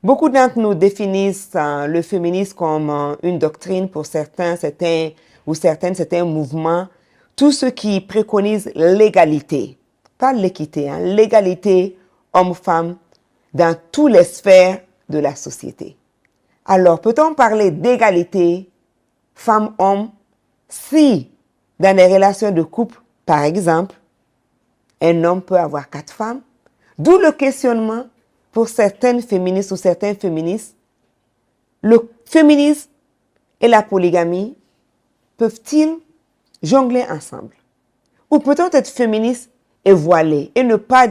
Beaucoup d'entre nous définissent le féminisme comme une doctrine pour certains mouvements, tous ceux qui préconisent l'égalité, pas l'équité, l'égalité homme-femme dans toutes les sphères de la société. Alors, peut-on parler d'égalité femme-homme si, dans les relations de couple, par exemple, un homme peut avoir 4 femmes? D'où le questionnement pour certaines féministes ou certains féministes, le féminisme et la polygamie peuvent-ils jongler ensemble? Ou peut-on être féministe et voilé et ne pas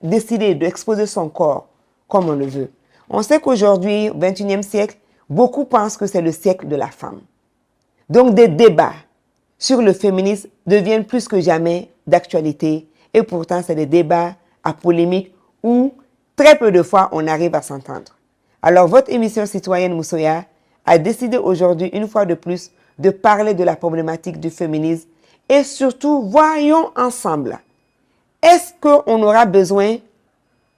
décider d'exposer son corps comme on le veut? On sait qu'aujourd'hui, au XXIe siècle, beaucoup pensent que c'est le siècle de la femme. Donc des débats sur le féminisme deviennent plus que jamais d'actualité et pourtant c'est des débats à polémique où très peu de fois on arrive à s'entendre. Alors votre émission citoyenne Moussoya a décidé aujourd'hui une fois de plus de parler de la problématique du féminisme et surtout voyons ensemble, est-ce qu'on aura besoin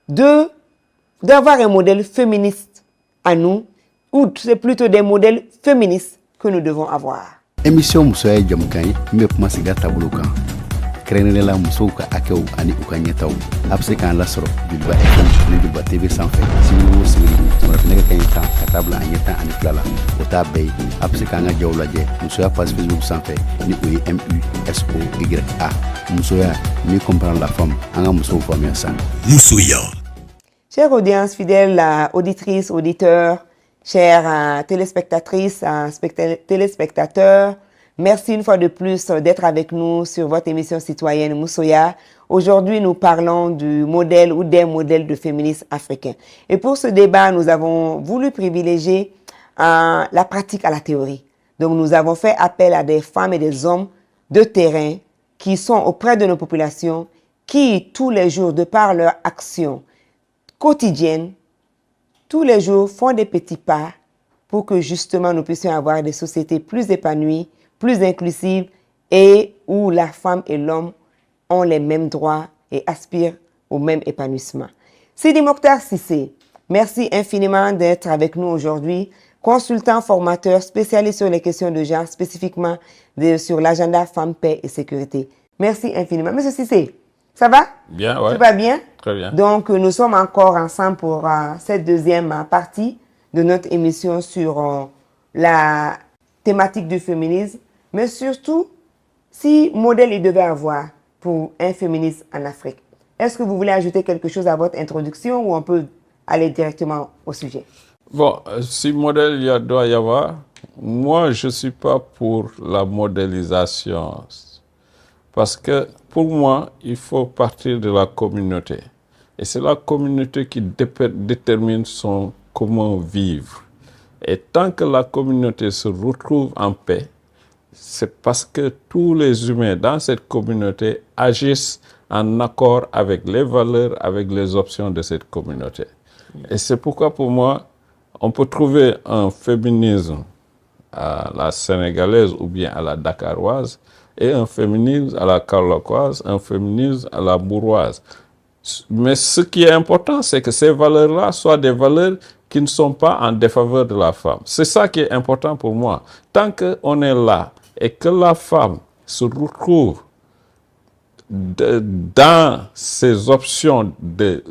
d'avoir un modèle féministe à nous ou c'est plutôt des modèles féministes que nous devons avoir? Émission Moussoya Djamoukaï, mais pour moi c'est gâte à Bouloukan. Créer la Moussouka Akéou, Ani Oukanyetaou, Absekan Lasro, Bilba FM, Bilba TV sans fait, si vous si vous revenez à Katable Agneta Aniflala, Ota Bay, Absekan Adjaoulaje, Moussoya passe Facebook sans fait, ni MUSOYA, Moussoya, ni comprendre la femme, Anga Moussou Famille San. Moussoya. Chère audience, fidèles auditrices, auditeurs, chères téléspectatrices, téléspectateurs, merci une fois de plus d'être avec nous sur votre émission citoyenne Moussoya. Aujourd'hui, nous parlons du modèle ou des modèles de féminisme africains. Et pour ce débat, nous avons voulu privilégier la pratique à la théorie. Donc, nous avons fait appel à des femmes et des hommes de terrain qui sont auprès de nos populations, qui tous les jours, de par leur action quotidienne, tous les jours font des petits pas pour que justement nous puissions avoir des sociétés plus épanouies, plus inclusive et où la femme et l'homme ont les mêmes droits et aspirent au même épanouissement. Sidi Mokhtar Cissé, merci infiniment d'être avec nous aujourd'hui, consultant, formateur, spécialiste sur les questions de genre, spécifiquement sur l'agenda Femmes, Paix et Sécurité. Merci infiniment. Monsieur Cissé, ça va? Bien, ouais. Tout va bien? Très bien. Donc, nous sommes encore ensemble pour cette deuxième partie de notre émission sur la thématique du féminisme. Mais surtout, si modèle il devait avoir pour un féministe en Afrique, est-ce que vous voulez ajouter quelque chose à votre introduction ou on peut aller directement au sujet? Bon, si modèle il doit y avoir, moi je ne suis pas pour la modélisation. Parce que pour moi, il faut partir de la communauté. Et c'est la communauté qui détermine comment vivre. Et tant que la communauté se retrouve en paix, c'est parce que tous les humains dans cette communauté agissent en accord avec les valeurs, avec les options de cette communauté. Et c'est pourquoi pour moi, on peut trouver un féminisme à la sénégalaise ou bien à la dakaroise et un féminisme à la kaolackoise, un féminisme à la bourroise. Mais ce qui est important, c'est que ces valeurs-là soient des valeurs qui ne sont pas en défaveur de la femme. C'est ça qui est important pour moi. Tant qu'on est là et que la femme se retrouve dans ces options de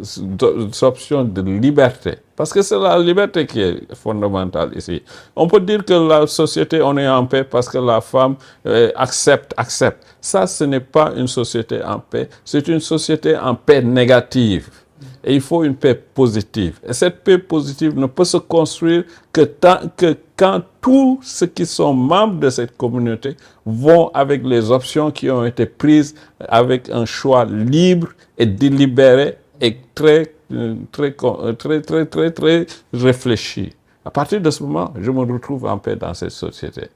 liberté, parce que c'est la liberté qui est fondamentale ici. On peut dire que la société, on est en paix parce que la femme accepte. Ça, ce n'est pas une société en paix, c'est une société en paix négative. Et il faut une paix positive. Et cette paix positive ne peut se construire que quand tous ceux qui sont membres de cette communauté vont avec les options qui ont été prises avec un choix libre et délibéré et très réfléchi. À partir de ce moment, je me retrouve en paix dans cette société.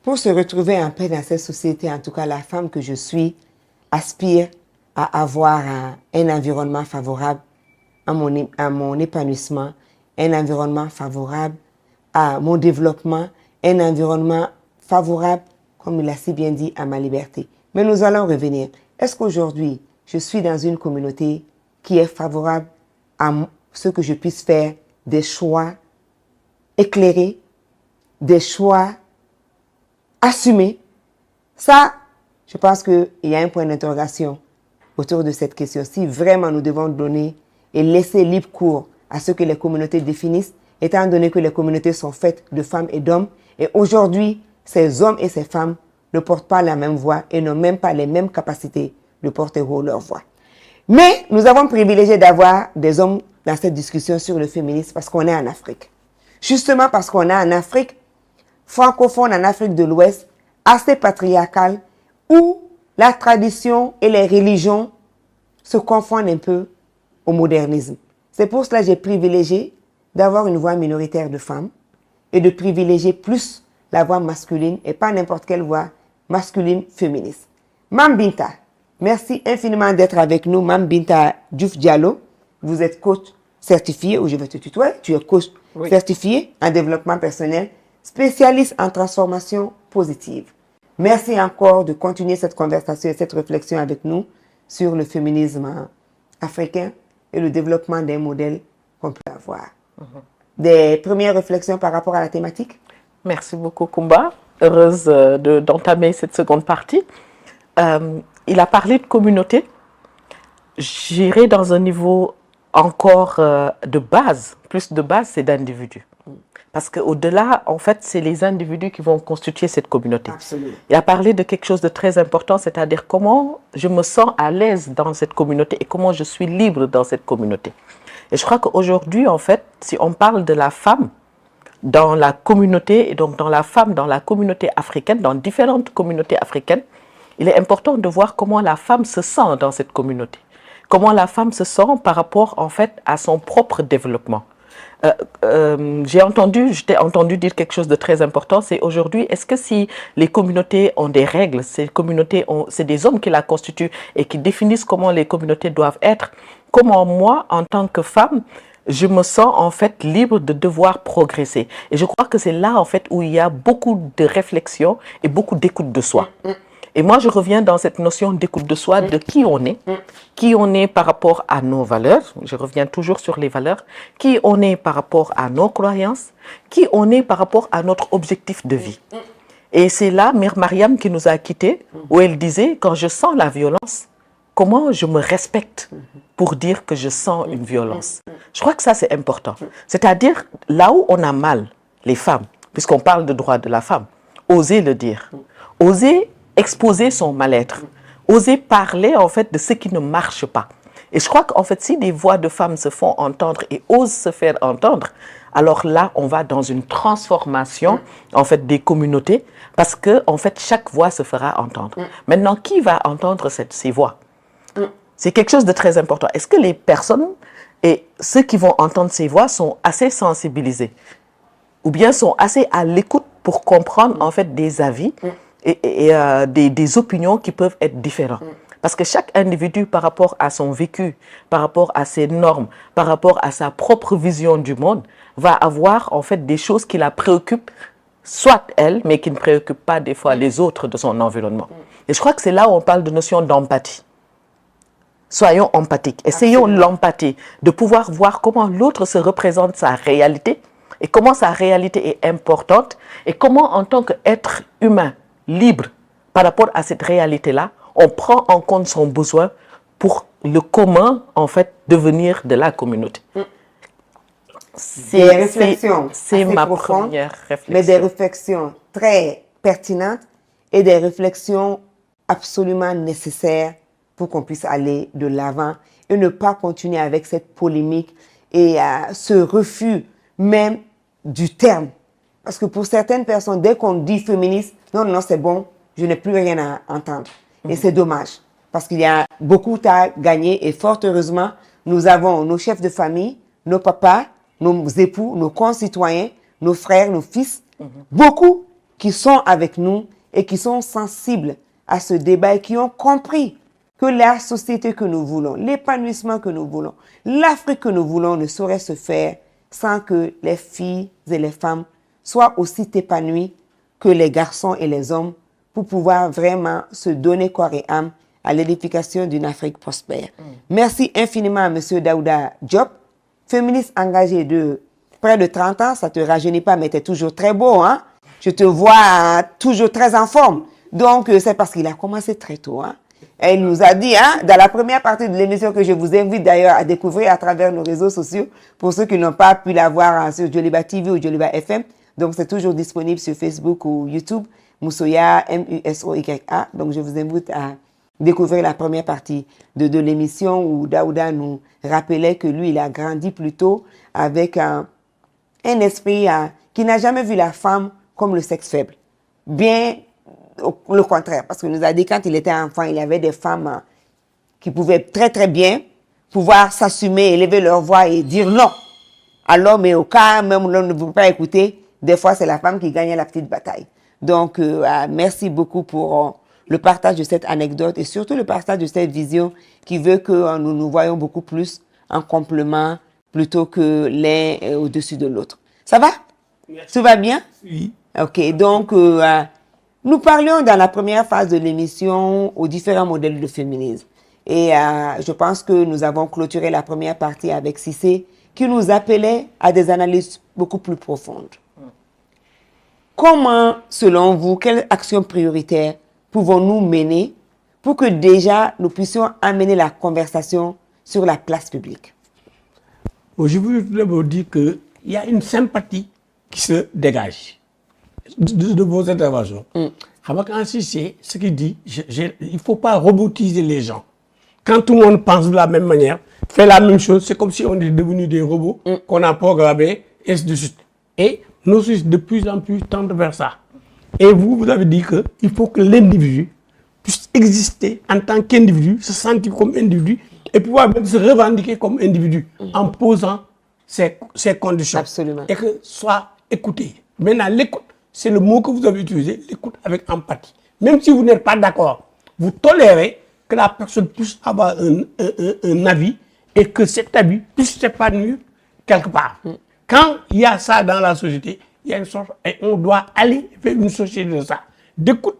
Pour se retrouver en paix dans cette société, en tout cas la femme que je suis aspire à avoir un environnement favorable à mon épanouissement, un environnement favorable à mon développement, un environnement favorable, comme il a si bien dit, à ma liberté. Mais nous allons revenir. Est-ce qu'aujourd'hui, je suis dans une communauté qui est favorable à ce que je puisse faire des choix éclairés, des choix assumés. Ça, je pense qu'il y a un point d'interrogation autour de cette question. Si vraiment nous devons donner et laisser libre cours à ce que les communautés définissent, étant donné que les communautés sont faites de femmes et d'hommes, et aujourd'hui, ces hommes et ces femmes ne portent pas la même voix et n'ont même pas les mêmes capacités de porter haut leur voix. Mais nous avons privilégié d'avoir des hommes dans cette discussion sur le féminisme parce qu'on est en Afrique. Justement parce qu'on est en Afrique, francophone en Afrique de l'Ouest, assez patriarcale, où la tradition et les religions se confondent un peu au modernisme. C'est pour cela que j'ai privilégié d'avoir une voix minoritaire de femmes et de privilégier plus la voix masculine et pas n'importe quelle voix masculine féministe. Mam Binta, merci infiniment d'être avec nous. Mam Binta Diouf Diallo, vous êtes coach certifié, ou je vais te tutoyer, tu es coach certifié en développement personnel, spécialiste en transformation positive. Merci encore de continuer cette conversation et cette réflexion avec nous sur le féminisme africain et le développement des modèles qu'on peut avoir. Des premières réflexions par rapport à la thématique? Merci beaucoup, Kumba. Heureuse d'entamer cette seconde partie. Il a parlé de communauté. J'irai dans un niveau encore de base. Plus de base, c'est d'individus. Parce qu'au-delà, en fait, c'est les individus qui vont constituer cette communauté. Absolument. Il a parlé de quelque chose de très important, c'est-à-dire comment je me sens à l'aise dans cette communauté et comment je suis libre dans cette communauté. Et je crois qu'aujourd'hui, en fait, si on parle de la femme dans la communauté, et donc dans la femme, dans la communauté africaine, dans différentes communautés africaines, il est important de voir comment la femme se sent dans cette communauté. Comment la femme se sent par rapport, en fait, à son propre développement. Je t'ai entendu dire quelque chose de très important, c'est aujourd'hui, est-ce que si les communautés ont des règles, ces communautés c'est des hommes qui la constituent et qui définissent comment les communautés doivent être, comment moi, en tant que femme, je me sens en fait libre de devoir progresser. Et je crois que c'est là en fait où il y a beaucoup de réflexion et beaucoup d'écoute de soi. Et moi, je reviens dans cette notion d'écoute de soi, de qui on est par rapport à nos valeurs, je reviens toujours sur les valeurs, qui on est par rapport à nos croyances, qui on est par rapport à notre objectif de vie. Et c'est là, Mère Mariam qui nous a quittés, où elle disait, quand je sens la violence, comment je me respecte pour dire que je sens une violence. Je crois que ça, c'est important. C'est-à-dire, là où on a mal, les femmes, puisqu'on parle de droit de la femme, oser le dire, oser exposer son mal-être, oser parler en fait de ce qui ne marche pas. Et je crois qu'en fait, si des voix de femmes se font entendre et osent se faire entendre, alors là, on va dans une transformation en fait des communautés, parce que en fait, chaque voix se fera entendre. Maintenant, qui va entendre ces voix? C'est quelque chose de très important. Est-ce que les personnes et ceux qui vont entendre ces voix sont assez sensibilisés ou bien sont assez à l'écoute pour comprendre en fait des avis et des opinions qui peuvent être différentes. Parce que chaque individu, par rapport à son vécu, par rapport à ses normes, par rapport à sa propre vision du monde, va avoir en fait des choses qui la préoccupent, soit elle, mais qui ne préoccupent pas des fois les autres de son environnement. Et je crois que c'est là où on parle de notion d'empathie. Soyons empathiques, essayons l'empathie, de pouvoir voir comment l'autre se représente sa réalité et comment sa réalité est importante et comment en tant qu'être humain, libre par rapport à cette réalité-là, on prend en compte son besoin pour le commun, en fait, devenir de la communauté. Des réflexions c'est ma profondes, première réflexion. mais des réflexions très pertinentes et des réflexions absolument nécessaires pour qu'on puisse aller de l'avant et ne pas continuer avec cette polémique et ce refus même du terme. Parce que pour certaines personnes, dès qu'on dit féministe, non, non, c'est bon, je n'ai plus rien à entendre. Et c'est dommage, parce qu'il y a beaucoup à gagner et fort heureusement, nous avons nos chefs de famille, nos papas, nos époux, nos concitoyens, nos frères, nos fils, beaucoup qui sont avec nous et qui sont sensibles à ce débat et qui ont compris que la société que nous voulons, l'épanouissement que nous voulons, l'Afrique que nous voulons ne saurait se faire sans que les filles et les femmes soient aussi épanouies que les garçons et les hommes pour pouvoir vraiment se donner corps et âme à l'édification d'une Afrique prospère. Merci infiniment à M. Daouda Diop, féministe engagé de près de 30 ans. Ça ne te rajeunit pas, mais tu es toujours très beau. Hein? Je te vois toujours très en forme. Donc, c'est parce qu'il a commencé très tôt. Hein? Et il nous a dit, hein, dans la première partie de l'émission que je vous invite d'ailleurs à découvrir à travers nos réseaux sociaux, pour ceux qui n'ont pas pu la voir sur Djoliba TV ou Djoliba FM. Donc, c'est toujours disponible sur Facebook ou YouTube. Musoya, M-U-S-O-Y-A. Donc, je vous invite à découvrir la première partie de l'émission où Daouda nous rappelait que lui, il a grandi plutôt avec un esprit qui n'a jamais vu la femme comme le sexe faible. Bien le contraire, parce qu'il nous a dit quand il était enfant, il y avait des femmes qui pouvaient très très bien pouvoir s'assumer, élever leur voix et dire non. Alors, mais au cas même où l'on ne veut pas écouter, des fois c'est la femme qui gagnait la petite bataille. Donc, merci beaucoup pour le partage de cette anecdote et surtout le partage de cette vision qui veut que nous nous voyons beaucoup plus en complément plutôt que l'un au-dessus de l'autre. Ça va? Merci. Tout va bien? Oui. Ok, donc nous parlions dans la première phase de l'émission aux différents modèles de féminisme. Et je pense que nous avons clôturé la première partie avec Cissé qui nous appelait à des analyses beaucoup plus profondes. Comment, selon vous, quelles actions prioritaires pouvons-nous mener pour que déjà nous puissions amener la conversation sur la place publique? Je voulais tout d'abord dire qu'il y a une sympathie qui se dégage de vos interventions. Quand c'est ce qu'il dit, il ne faut pas robotiser les gens. Quand tout le monde pense de la même manière, fait la même chose, c'est comme si on est devenu des robots qu'on a programmés, et ainsi de suite. Et nos sociétés de plus en plus tendent vers ça. Et vous avez dit qu'il faut que l'individu puisse exister en tant qu'individu, se sentir comme individu, et pouvoir même se revendiquer comme individu en posant ces conditions. Absolument. Et que soit écouté. Maintenant, l'écoute, c'est le mot que vous avez utilisé, l'écoute avec empathie. Même si vous n'êtes pas d'accord, vous tolérez que la personne puisse avoir un avis et que cet avis puisse s'épanouir quelque part. Quand il y a ça dans la société, il y a une sorte, et on doit aller vers une société de ça, d'écoute,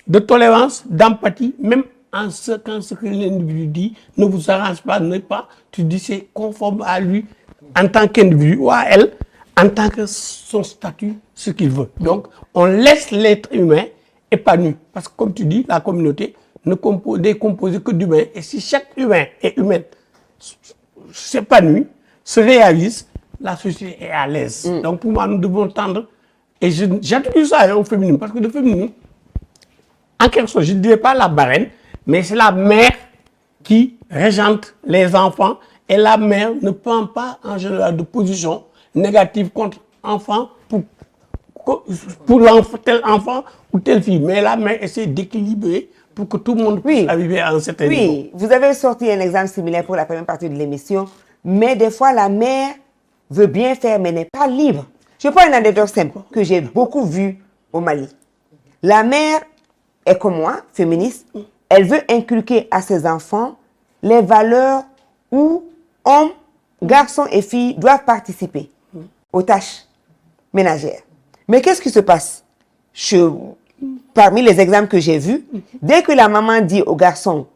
de tolérance, d'empathie, même quand ce que l'individu dit ne vous arrange pas, n'est pas, tu dis c'est conforme à lui en tant qu'individu ou à elle, en tant que son statut, ce qu'il veut. Donc, on laisse l'être humain épanoui. Parce que comme tu dis, la communauté n'est composée que d'humains. Et si chaque humain et humaine s'épanouit, se réalise, la société est à l'aise. Donc, pour moi, nous devons tendre, et j'attribue ça au féminisme, parce que le féminisme, en quelque sorte, je ne dirais pas la marraine, mais c'est la mère qui régente les enfants, et la mère ne prend pas en général de position négative contre enfant pour tel enfant ou telle fille. Mais la mère essaie d'équilibrer pour que tout le monde puisse arriver à un certain niveau. Oui, vous avez sorti un exemple similaire pour la première partie de l'émission, mais des fois la mère veut bien faire mais n'est pas libre. Je prends une anecdote simple que j'ai beaucoup vue au Mali. La mère est comme moi, féministe, elle veut inculquer à ses enfants les valeurs où hommes, garçons et filles doivent participer aux tâches ménagères. Mais qu'est-ce qui se passe? Parmi les exemples que j'ai vus, dès que la maman dit au garçon,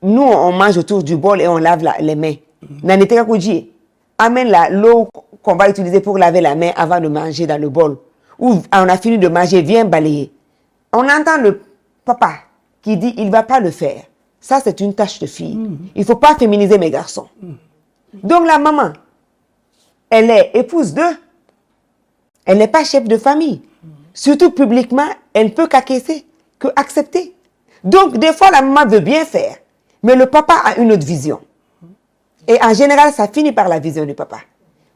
nous on mange autour du bol et on lave les mains. Amène l'eau qu'on va utiliser pour laver la main avant de manger dans le bol. Ou on a fini de manger, viens balayer. On entend le papa qui dit, il ne va pas le faire. Ça, c'est une tâche de fille. Il ne faut pas féminiser mes garçons. Donc la maman, elle est épouse d'eux. Elle n'est pas chef de famille. Surtout publiquement, elle ne peut qu'acquiescer, qu'accepter. Donc des fois, la maman veut bien faire. Mais le papa a une autre vision. Et en général, ça finit par la vision du papa.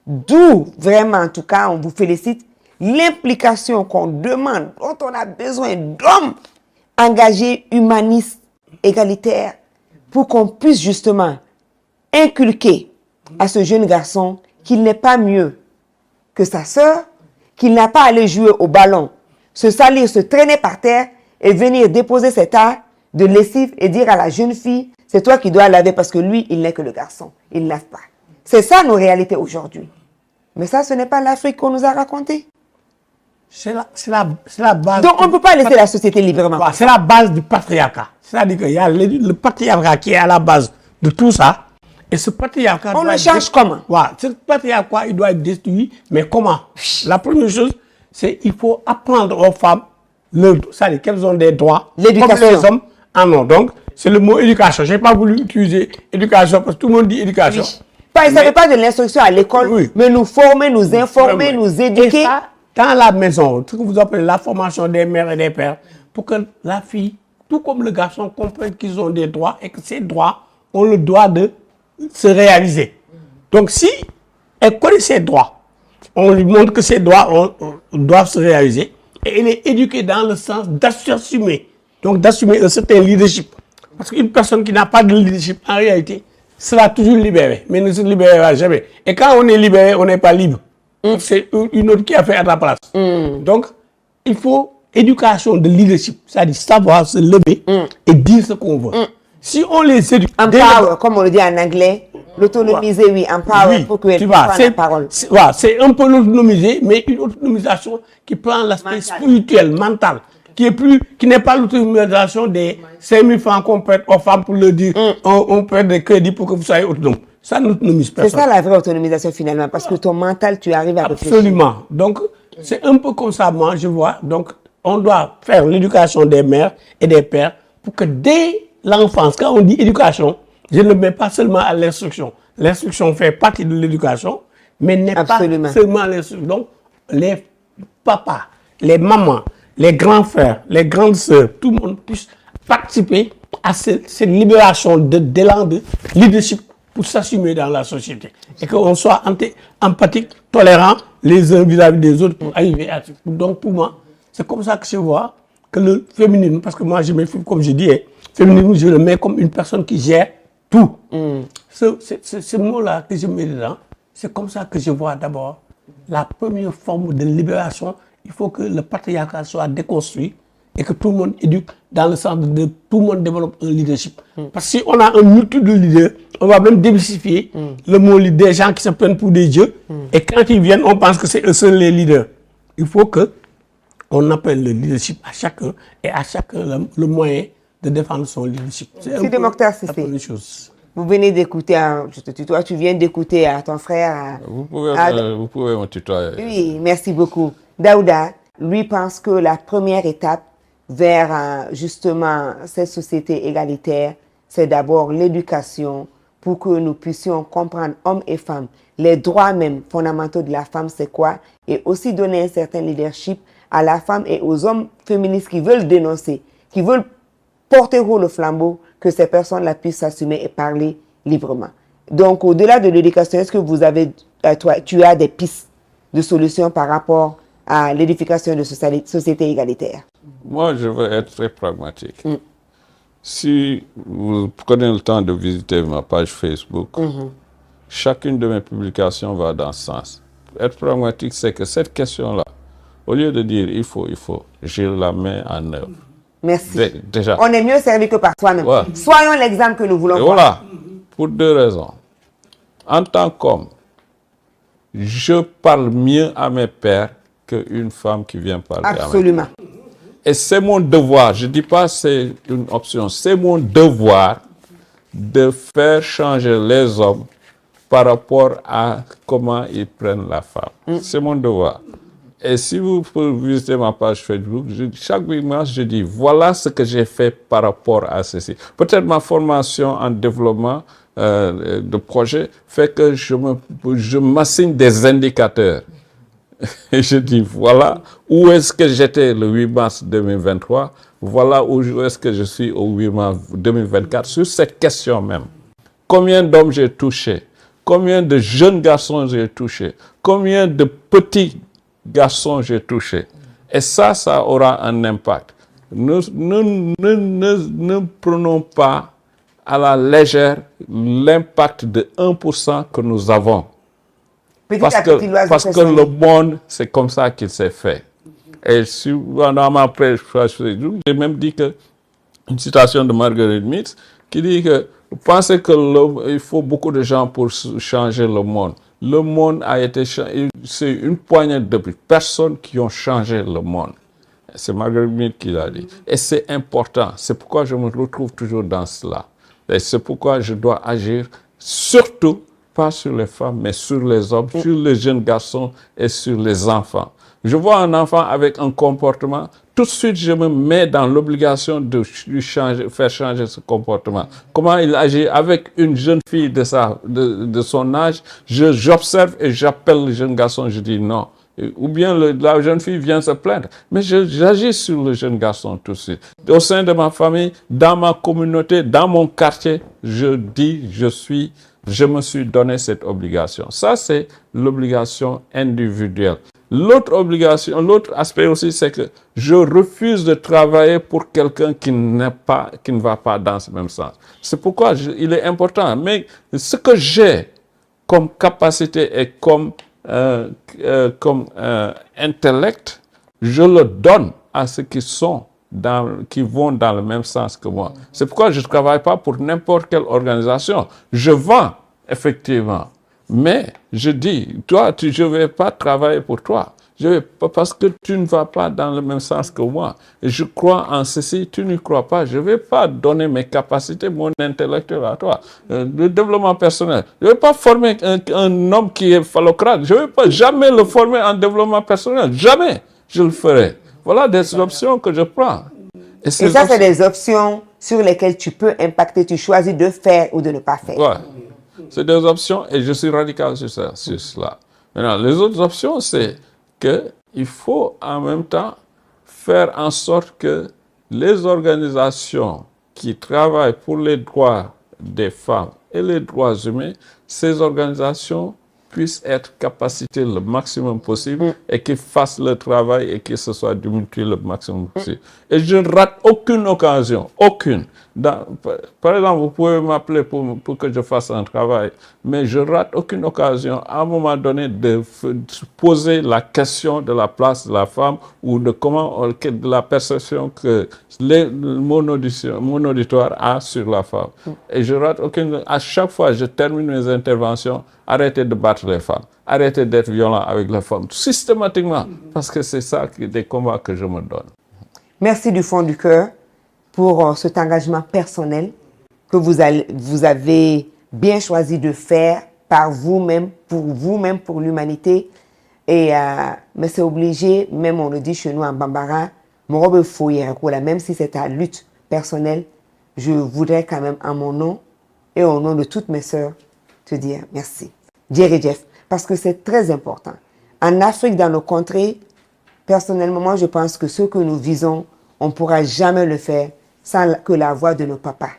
D'où, vraiment, en tout cas, on vous félicite, l'implication qu'on demande, dont on a besoin d'hommes engagés, humanistes, égalitaires, pour qu'on puisse justement inculquer à ce jeune garçon qu'il n'est pas mieux que sa sœur, qu'il n'a pas à aller jouer au ballon, se salir, se traîner par terre et venir déposer cet art de lessive et dire à la jeune fille, c'est toi qui dois laver parce que lui, il n'est que le garçon. Il ne lave pas. C'est ça nos réalités aujourd'hui. Mais ça, ce n'est pas l'Afrique qu'on nous a raconté. c'est la base. Donc, on ne peut pas laisser la société librement. Voilà, c'est la base du patriarcat. C'est-à-dire qu'il y a le patriarcat qui est à la base de tout ça. Et ce patriarcat... On le change comment? Voilà, ce patriarcat, il doit être détruit. Mais comment? La première chose, c'est qu'il faut apprendre aux femmes qu'elles ont des droits. L'éducation. Comme les hommes en ont. Donc, c'est le mot éducation. Je n'ai pas voulu utiliser éducation parce que tout le monde dit éducation. Oui. Il ne s'agit pas de l'instruction à l'école, Oui. mais nous former, nous informer, Vraiment. nous éduquer. Et ça, dans la maison, ce que vous appelez la formation des mères et des pères, pour que la fille, tout comme le garçon, comprenne qu'ils ont des droits et que ces droits ont le droit de se réaliser. Donc, si elle connaît ses droits, on lui montre que ses droits doivent se réaliser et elle est éduquée dans le sens d'assumer. Donc, d'assumer un certain leadership. Parce qu'une personne qui n'a pas de leadership, en réalité, sera toujours libérée, mais ne se libérera jamais. Et quand on est libéré, on n'est pas libre. C'est une autre qui a fait à ta place. Donc, il faut éducation de leadership, c'est-à-dire savoir se lever et dire ce qu'on veut. Si on les éduque... Empower, comme on le dit en anglais, l'autonomiser, oui, empower, oui, pour qu'elle tu prenne vois, la parole. C'est un peu l'autonomiser, mais une autonomisation qui prend l'aspect spirituel, mental, qui n'est pas l'autonomisation des 5000 francs qu'on prête aux femmes pour leur dire on prête des crédits pour que vous soyez autonome. Ça n'autonomise personne. C'est ça la vraie autonomisation finalement, parce que ton mental, tu arrives à réfléchir. Absolument. Donc, c'est un peu comme ça, moi, je vois. Donc, on doit faire l'éducation des mères et des pères pour que dès l'enfance, quand on dit éducation, je ne mets pas seulement à l'instruction. L'instruction fait partie de l'éducation, mais n'est pas seulement l'instruction. Donc, les papas, les mamans, les grands frères, les grandes sœurs, tout le monde puisse participer à cette libération d'élan de leadership pour s'assumer dans la société. Et qu'on soit empathique, tolérant les uns vis-à-vis des autres pour arriver à... Donc, pour moi, c'est comme ça que je vois que le féminisme, parce que moi, je me fais, comme je dis, féminisme, je le mets comme une personne qui gère tout. Ce mot-là que je mets dedans, c'est comme ça que je vois d'abord la première forme de libération. Il faut que le patriarcat soit déconstruit et que tout le monde éduque dans le sens de tout le monde développe un leadership. Parce que si on a un multitude de leaders, on va même démystifier le mot leader, des gens qui se prennent pour des dieux. Et quand ils viennent, on pense que c'est eux seuls les leaders. Il faut que on appelle le leadership à chacun et à chacun le moyen de défendre son leadership. C'est Sidi Mokhtar Cissé, vous venez d'écouter, je te tutoie, tu viens d'écouter à ton frère. Vous pouvez me tutoyer. Oui, merci beaucoup. Daouda, lui, pense que la première étape vers justement cette société égalitaire, c'est d'abord l'éducation pour que nous puissions comprendre, hommes et femmes, les droits même fondamentaux de la femme, c'est quoi, et aussi donner un certain leadership à la femme et aux hommes féministes qui veulent dénoncer, qui veulent porter haut le flambeau, que ces personnes-là puissent s'assumer et parler librement. Donc, au-delà de l'éducation, est-ce que vous avez, tu as des pistes de solutions par rapport à l'édification de société égalitaire? Moi, je veux être très pragmatique. Si vous prenez le temps de visiter ma page Facebook, chacune de mes publications va dans ce sens. Être pragmatique, c'est que cette question-là, au lieu de dire il faut, je la mets en œuvre. Merci. Déjà. On est mieux servi que par soi-même. Ouais. Soyons l'exemple que nous voulons voir. Voilà, pour deux raisons. En tant qu'homme, je parle mieux à mes pères qu'une femme qui vient parler à mes pères. Absolument. Et c'est mon devoir, je ne dis pas c'est une option, c'est mon devoir de faire changer les hommes par rapport à comment ils prennent la femme. C'est mon devoir. Et si vous visitez ma page Facebook, chaque dimanche, je dis, voilà ce que j'ai fait par rapport à ceci. Peut-être ma formation en développement de projet fait que je m'assigne des indicateurs. Et je dis, voilà où est-ce que j'étais le 8 mars 2023, voilà où est-ce que je suis au 8 mars 2024, sur cette question même. Combien d'hommes j'ai touché? Combien de jeunes garçons j'ai touché? Combien de petits garçons j'ai touché? Et ça aura un impact. Ne prenons pas à la légère l'impact de 1% que nous avons. Parce que le monde, c'est comme ça qu'il s'est fait. Et dans ma presse, j'ai même dit que une citation de Margaret Mead qui dit que vous pensez qu'il faut beaucoup de gens pour changer le monde. le monde a été changé. C'est une poignée de personnes qui ont changé le monde. C'est Margaret Mead qui l'a dit. Et c'est important. C'est pourquoi je me retrouve toujours dans cela. Et c'est pourquoi je dois agir surtout, pas sur les femmes, mais sur les hommes, sur les jeunes garçons et sur les enfants. Je vois un enfant avec un comportement, tout de suite je me mets dans l'obligation de lui faire changer ce comportement. Comment il agit avec une jeune fille de son âge, j'observe et j'appelle le jeune garçon, je dis non. Ou bien la jeune fille vient se plaindre. Mais j'agis sur le jeune garçon tout de suite. Au sein de ma famille, dans ma communauté, dans mon quartier, je dis, je me suis donné cette obligation. Ça, c'est l'obligation individuelle. L'autre aspect aussi, c'est que je refuse de travailler pour quelqu'un qui ne va pas dans ce même sens. C'est pourquoi il est important. Mais ce que j'ai comme capacité et comme intellect, je le donne à ceux qui vont dans le même sens que moi. C'est pourquoi je ne travaille pas pour n'importe quelle organisation. Je vends, effectivement. Mais je dis, toi, je ne vais pas travailler pour toi. Parce que tu ne vas pas dans le même sens que moi. Et je crois en ceci, tu ne crois pas. Je ne vais pas donner mes capacités, mon intellectuel à toi. Le développement personnel. Je ne vais pas former un homme qui est phallocrate. Je ne vais pas jamais le former en développement personnel. Jamais je le ferai. Voilà des options que je prends. Et ça, c'est des options sur lesquelles tu peux impacter. Tu choisis de faire ou de ne pas faire. Ouais. C'est des options et je suis radical sur cela. Maintenant, les autres options, c'est qu'il faut en même temps faire en sorte que les organisations qui travaillent pour les droits des femmes et les droits humains, ces organisations puissent être capacitées le maximum possible et qu'ils fassent le travail et que ce soit multiplié le maximum possible. Et je ne rate aucune occasion, aucune. Par exemple, vous pouvez m'appeler pour que je fasse un travail, mais je rate aucune occasion à un moment donné de poser la question de la place de la femme ou de de la perception que mon auditoire a sur la femme. Et je rate aucune. À chaque fois, je termine mes interventions, arrêtez de battre les femmes, arrêtez d'être violent avec les femmes, systématiquement, parce que c'est ça des combats que je me donne. Merci du fond du cœur pour cet engagement personnel que vous avez bien choisi de faire par vous-même, pour l'humanité. Et mais c'est obligé, même on le dit chez nous en Bambara, même si c'est ta lutte personnelle, je voudrais quand même en mon nom et au nom de toutes mes sœurs te dire merci. Jerry Jeff, parce que c'est très important. En Afrique, dans nos contrées, personnellement, moi je pense que ce que nous visons, on ne pourra jamais le faire sans que la voix de nos papas,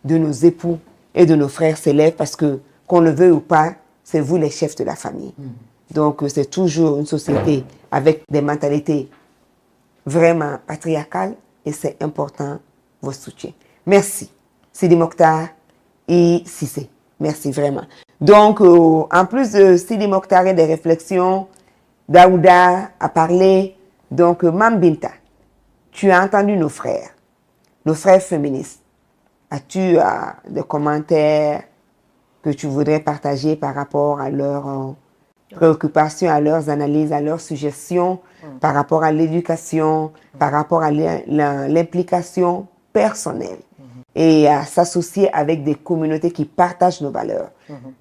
de nos époux et de nos frères s'élève parce que, qu'on le veuille ou pas, c'est vous les chefs de la famille. Donc, c'est toujours une société avec des mentalités vraiment patriarcales et c'est important, votre soutien. Merci, Sidi Mokhtar et Cissé. Merci vraiment. Donc, en plus de Sidi Mokhtar et des réflexions, Daouda a parlé. Donc, Mambinta, tu as entendu nos frères féministes. As-tu des commentaires que tu voudrais partager par rapport à leurs préoccupations, à leurs analyses, à leurs suggestions, par rapport à l'éducation, par rapport à l'implication personnelle et à s'associer avec des communautés qui partagent nos valeurs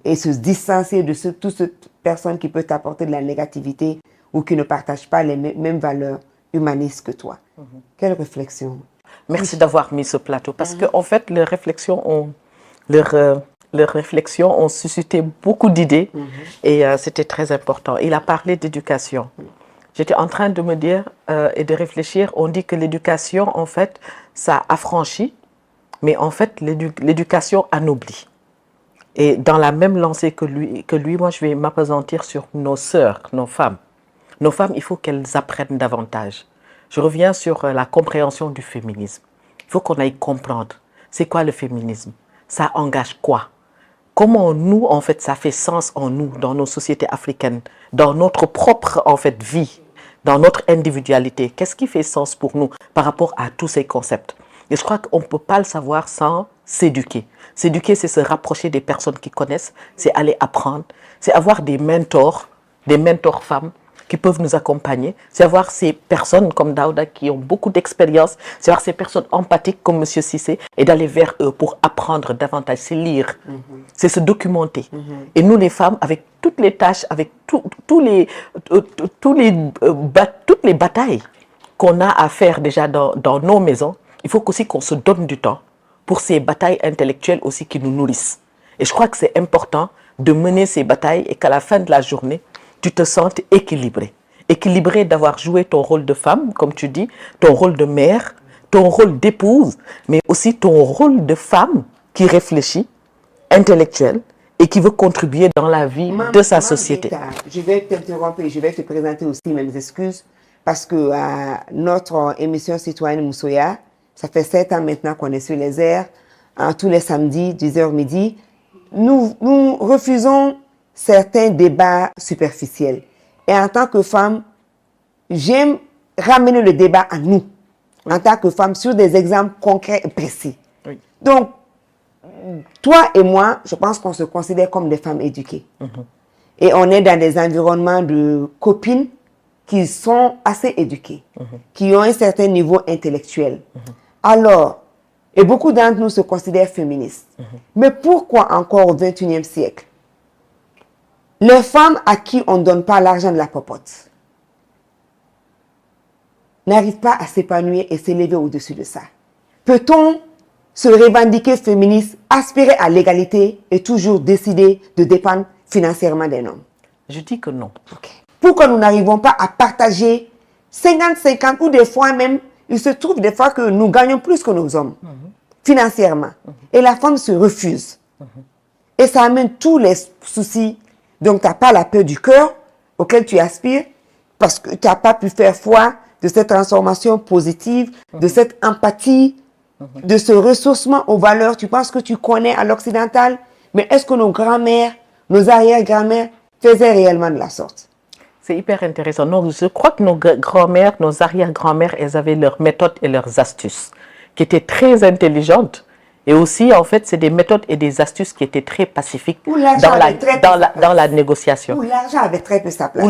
et se distancier de toute cette personne qui peut t'apporter de la négativité ou qui ne partage pas les mêmes valeurs humanistes que toi. Quelle réflexion? Merci d'avoir mis ce plateau parce qu'en fait, leurs réflexions ont suscité beaucoup d'idées et c'était très important. Il a parlé d'éducation. J'étais en train de me dire et de réfléchir, on dit que l'éducation, en fait, ça affranchit, mais en fait, l'éducation anoblit. Et dans la même lancée que lui, moi, je vais m'appesantir sur nos sœurs, nos femmes. Nos femmes, il faut qu'elles apprennent davantage. Je reviens sur la compréhension du féminisme. Il faut qu'on aille comprendre. C'est quoi le féminisme? Ça engage quoi? Comment nous, en fait, ça fait sens en nous, dans nos sociétés africaines, dans notre propre, en fait, vie, dans notre individualité? Qu'est-ce qui fait sens pour nous par rapport à tous ces concepts? Et je crois qu'on ne peut pas le savoir sans s'éduquer. S'éduquer, c'est se rapprocher des personnes qui connaissent, c'est aller apprendre, c'est avoir des mentors femmes qui peuvent nous accompagner, c'est avoir ces personnes comme Daouda qui ont beaucoup d'expérience, c'est avoir ces personnes empathiques comme M. Cissé et d'aller vers eux pour apprendre davantage, c'est lire, c'est se documenter. Et nous les femmes, avec toutes les tâches, avec toutes les batailles qu'on a à faire déjà dans nos maisons, il faut aussi qu'on se donne du temps pour ces batailles intellectuelles aussi qui nous nourrissent. Et je crois que c'est important de mener ces batailles et qu'à la fin de la journée, tu te sentes équilibré. Équilibré d'avoir joué ton rôle de femme, comme tu dis, ton rôle de mère, ton rôle d'épouse, mais aussi ton rôle de femme qui réfléchit, intellectuelle, et qui veut contribuer dans la vie de sa société. Je vais t'interrompre et je vais te présenter aussi mes excuses parce que notre émission citoyenne Moussoya, ça fait 7 ans maintenant qu'on est sur les airs, tous les samedis, 10h midi. Nous refusons certains débats superficiels. Et en tant que femme, j'aime ramener le débat à nous, en tant que femme, sur des exemples concrets et précis. Oui. Donc, toi et moi, je pense qu'on se considère comme des femmes éduquées. Et on est dans des environnements de copines qui sont assez éduquées, qui ont un certain niveau intellectuel. Alors, et beaucoup d'entre nous se considèrent féministes. Mais pourquoi encore au XXIe siècle, les femmes à qui on ne donne pas l'argent de la popote n'arrivent pas à s'épanouir et s'élever au-dessus de ça? Peut-on se revendiquer féministe, aspirer à l'égalité et toujours décider de dépendre financièrement d'un homme? Je dis que non. Okay. Pourquoi nous n'arrivons pas à partager 50-50 ou des fois même, il se trouve des fois que nous gagnons plus que nos hommes financièrement et la femme se refuse. Et ça amène tous les soucis. Donc, tu n'as pas la paix du cœur auquel tu aspires parce que tu n'as pas pu faire foi de cette transformation positive, de cette empathie, de ce ressourcement aux valeurs. Tu penses que tu connais à l'occidental, mais est-ce que nos grands-mères, nos arrière-grands-mères faisaient réellement de la sorte? C'est hyper intéressant. Donc, je crois que nos grands-mères, nos arrière-grands-mères, elles avaient leurs méthodes et leurs astuces qui étaient très intelligentes. Et aussi, en fait, c'est des méthodes et des astuces qui étaient très pacifiques dans la négociation. Où l'argent avait très peu sa place.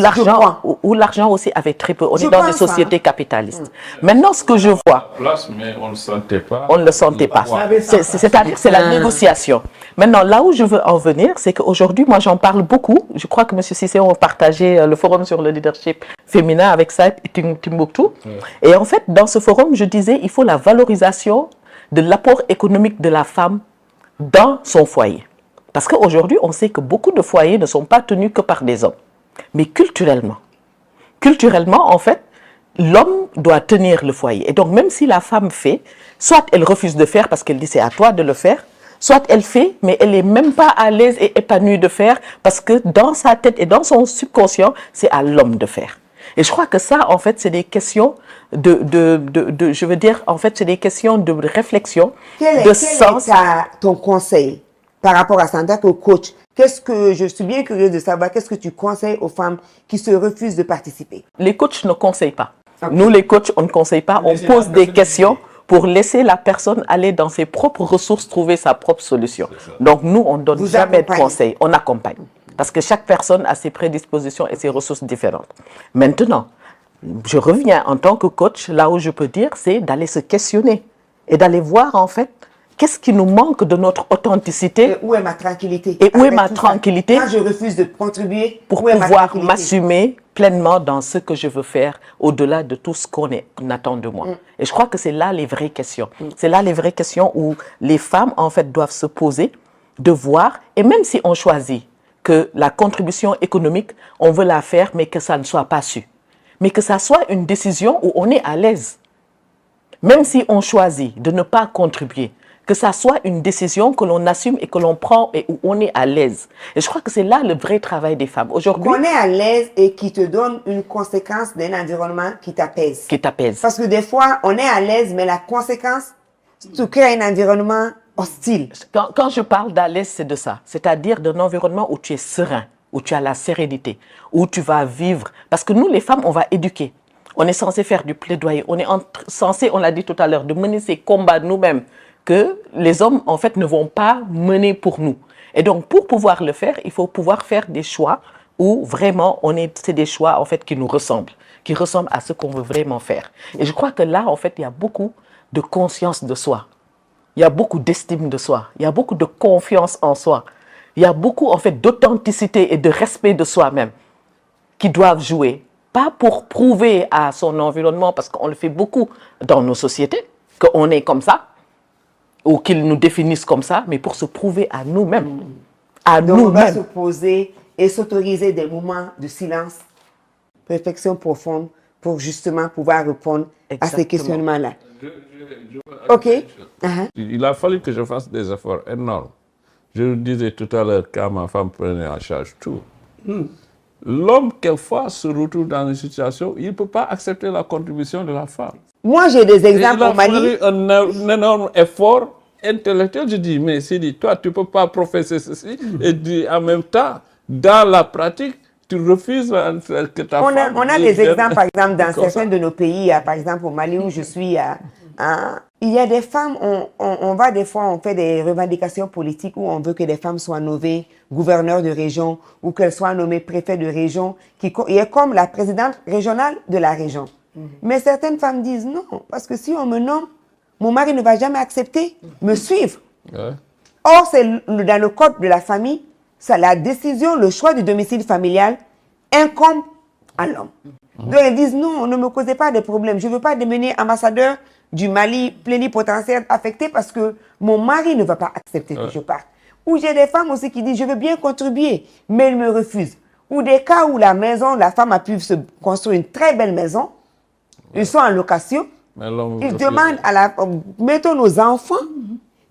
Où l'argent aussi avait très peu. On est dans des sociétés capitalistes. Maintenant, ce que je vois... Place, mais on ne le sentait pas. On ne le sentait pas. C'est-à-dire, c'est la négociation. Maintenant, là où je veux en venir, c'est qu'aujourd'hui, moi, j'en parle beaucoup. Je crois que M. Cissé a partagé le forum sur le leadership féminin avec ça, Timbuktu. Et en fait, dans ce forum, je disais, il faut la valorisation de l'apport économique de la femme dans son foyer. Parce qu'aujourd'hui, on sait que beaucoup de foyers ne sont pas tenus que par des hommes. Mais culturellement, en fait, l'homme doit tenir le foyer. Et donc, même si la femme fait, soit elle refuse de faire parce qu'elle dit c'est à toi de le faire, soit elle fait, mais elle n'est même pas à l'aise et épanouie de faire parce que dans sa tête et dans son subconscient, c'est à l'homme de faire. Et je crois que ça, en fait, c'est des questions je veux dire, en fait, c'est des questions de réflexion, de sens. Quel est ton conseil par rapport à ça en tant que coach? Je suis bien curieuse de savoir, qu'est-ce que tu conseilles aux femmes qui se refusent de participer? Les coachs ne conseillent pas. Okay. Nous, les coachs, on ne conseille pas. On pose des questions pour laisser la personne aller dans ses propres ressources, trouver sa propre solution. Donc, nous, on ne donne jamais de conseils. On accompagne. Parce que chaque personne a ses prédispositions et ses ressources différentes. Maintenant, je reviens en tant que coach, là où je peux dire, c'est d'aller se questionner et d'aller voir en fait qu'est-ce qui nous manque de notre authenticité. Et où est ma tranquillité? Et où est ma tranquillité? Quand je refuse de contribuer, pour pouvoir m'assumer pleinement dans ce que je veux faire au-delà de tout ce qu'on attend de moi. Et je crois que c'est là les vraies questions. C'est là les vraies questions où les femmes en fait doivent se poser, de voir, et même si on choisit que la contribution économique, on veut la faire, mais que ça ne soit pas su. Mais que ça soit une décision où on est à l'aise. Même si on choisit de ne pas contribuer, que ça soit une décision que l'on assume et que l'on prend et où on est à l'aise. Et je crois que c'est là le vrai travail des femmes. Aujourd'hui, qu'on est à l'aise et qui te donne une conséquence d'un environnement qui t'apaise. Qui t'apaise. Parce que des fois, on est à l'aise, mais la conséquence, tu crées un environnement hostile. Quand je parle d'à l'aise, c'est de ça. C'est-à-dire d'un environnement où tu es serein, où tu as la sérénité, où tu vas vivre. Parce que nous, les femmes, on va éduquer. On est censé faire du plaidoyer. On est censé, on l'a dit tout à l'heure, de mener ces combats nous-mêmes que les hommes, en fait, ne vont pas mener pour nous. Et donc, pour pouvoir le faire, il faut pouvoir faire des choix où vraiment, c'est des choix, en fait, qui nous ressemblent à ce qu'on veut vraiment faire. Et je crois que là, en fait, il y a beaucoup de conscience de soi. Il y a beaucoup d'estime de soi. Il y a beaucoup de confiance en soi. Il y a beaucoup, en fait, d'authenticité et de respect de soi-même qui doivent jouer. Pas pour prouver à son environnement, parce qu'on le fait beaucoup dans nos sociétés, qu'on est comme ça, ou qu'ils nous définissent comme ça, mais pour se prouver à nous-mêmes. Donc, on va se poser et s'autoriser des moments de silence, réflexion profonde, pour justement pouvoir répondre à ces questionnements-là. OK. Il a fallu que je fasse des efforts énormes. Je le disais tout à l'heure, quand ma femme prenait en charge tout. L'homme, quelquefois, se retrouve dans une situation où il ne peut pas accepter la contribution de la femme. Moi, j'ai des exemples au Mali. Il a fallu un énorme effort intellectuel. Je dis, mais Sidi, toi, tu ne peux pas professer ceci. Et en même temps, dans la pratique, tu refuses que ta femme... On a des exemples, par exemple, dans certains de nos pays, par exemple au Mali où je suis, il y a des femmes, on va des fois, on fait des revendications politiques où on veut que des femmes soient nommées gouverneurs de région ou qu'elles soient nommées préfets de région, qui est comme la présidente régionale de la région. Mais certaines femmes disent non, parce que si on me nomme, mon mari ne va jamais accepter, me suivre. Or, c'est dans le code de la famille, c'est la décision, le choix du domicile familial incombe à l'homme. Donc, ils disent non, ne me causez pas de problème. Je ne veux pas devenir ambassadeur du Mali plénipotentiaire affecté parce que mon mari ne va pas accepter que je parte. Ou j'ai des femmes aussi qui disent je veux bien contribuer, mais ils me refusent. Ou des cas où la femme a pu se construire une très belle maison, ils sont en location, ils demandent mettons nos enfants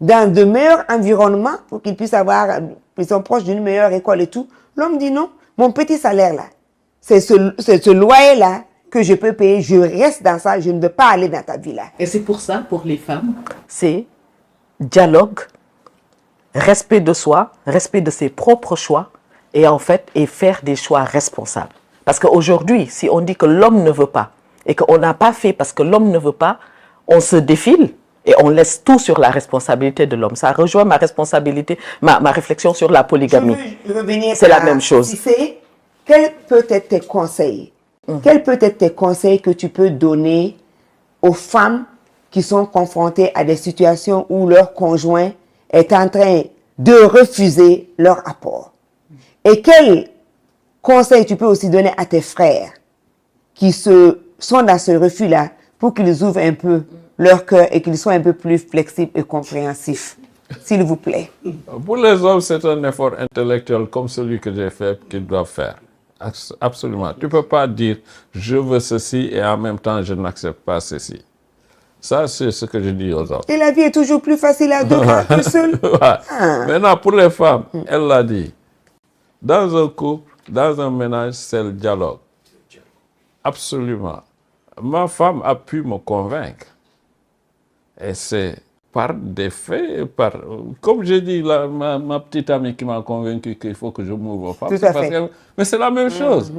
dans de meilleurs environnements pour qu'ils puissent ils sont proches d'une meilleure école et tout. L'homme dit non, mon petit salaire là, c'est ce loyer là que je peux payer, je reste dans ça, je ne veux pas aller dans ta vie là. Et c'est pour ça, pour les femmes, c'est dialogue, respect de soi, respect de ses propres choix et en fait, et faire des choix responsables. Parce qu'aujourd'hui, si on dit que l'homme ne veut pas et qu'on n'a pas fait parce que l'homme ne veut pas, on se défile et on laisse tout sur la responsabilité de l'homme. Ça rejoint ma responsabilité, ma réflexion sur la polygamie. C'est la même chose. Quels peuvent être tes conseils? Quels peuvent être tes conseils que tu peux donner aux femmes qui sont confrontées à des situations où leur conjoint est en train de refuser leur apport? Et quels conseils tu peux aussi donner à tes frères qui sont dans ce refus-là pour qu'ils ouvrent un peu leur cœur et qu'ils soient un peu plus flexibles et compréhensifs, s'il vous plaît? Pour les hommes, c'est un effort intellectuel comme celui que j'ai fait qu'ils doivent faire. Absolument. Tu ne peux pas dire je veux ceci et en même temps je n'accepte pas ceci. Ça, c'est ce que je dis aux hommes. Et la vie est toujours plus facile à deux que seul. Maintenant, pour les femmes, elle l'a dit. Dans un couple, dans un ménage, c'est le dialogue. Absolument. Ma femme a pu me convaincre. Et c'est par des faits, comme j'ai dit, ma petite amie qui m'a convaincu qu'il faut que je m'ouvre aux femmes. Tout à fait. Mais c'est la même chose.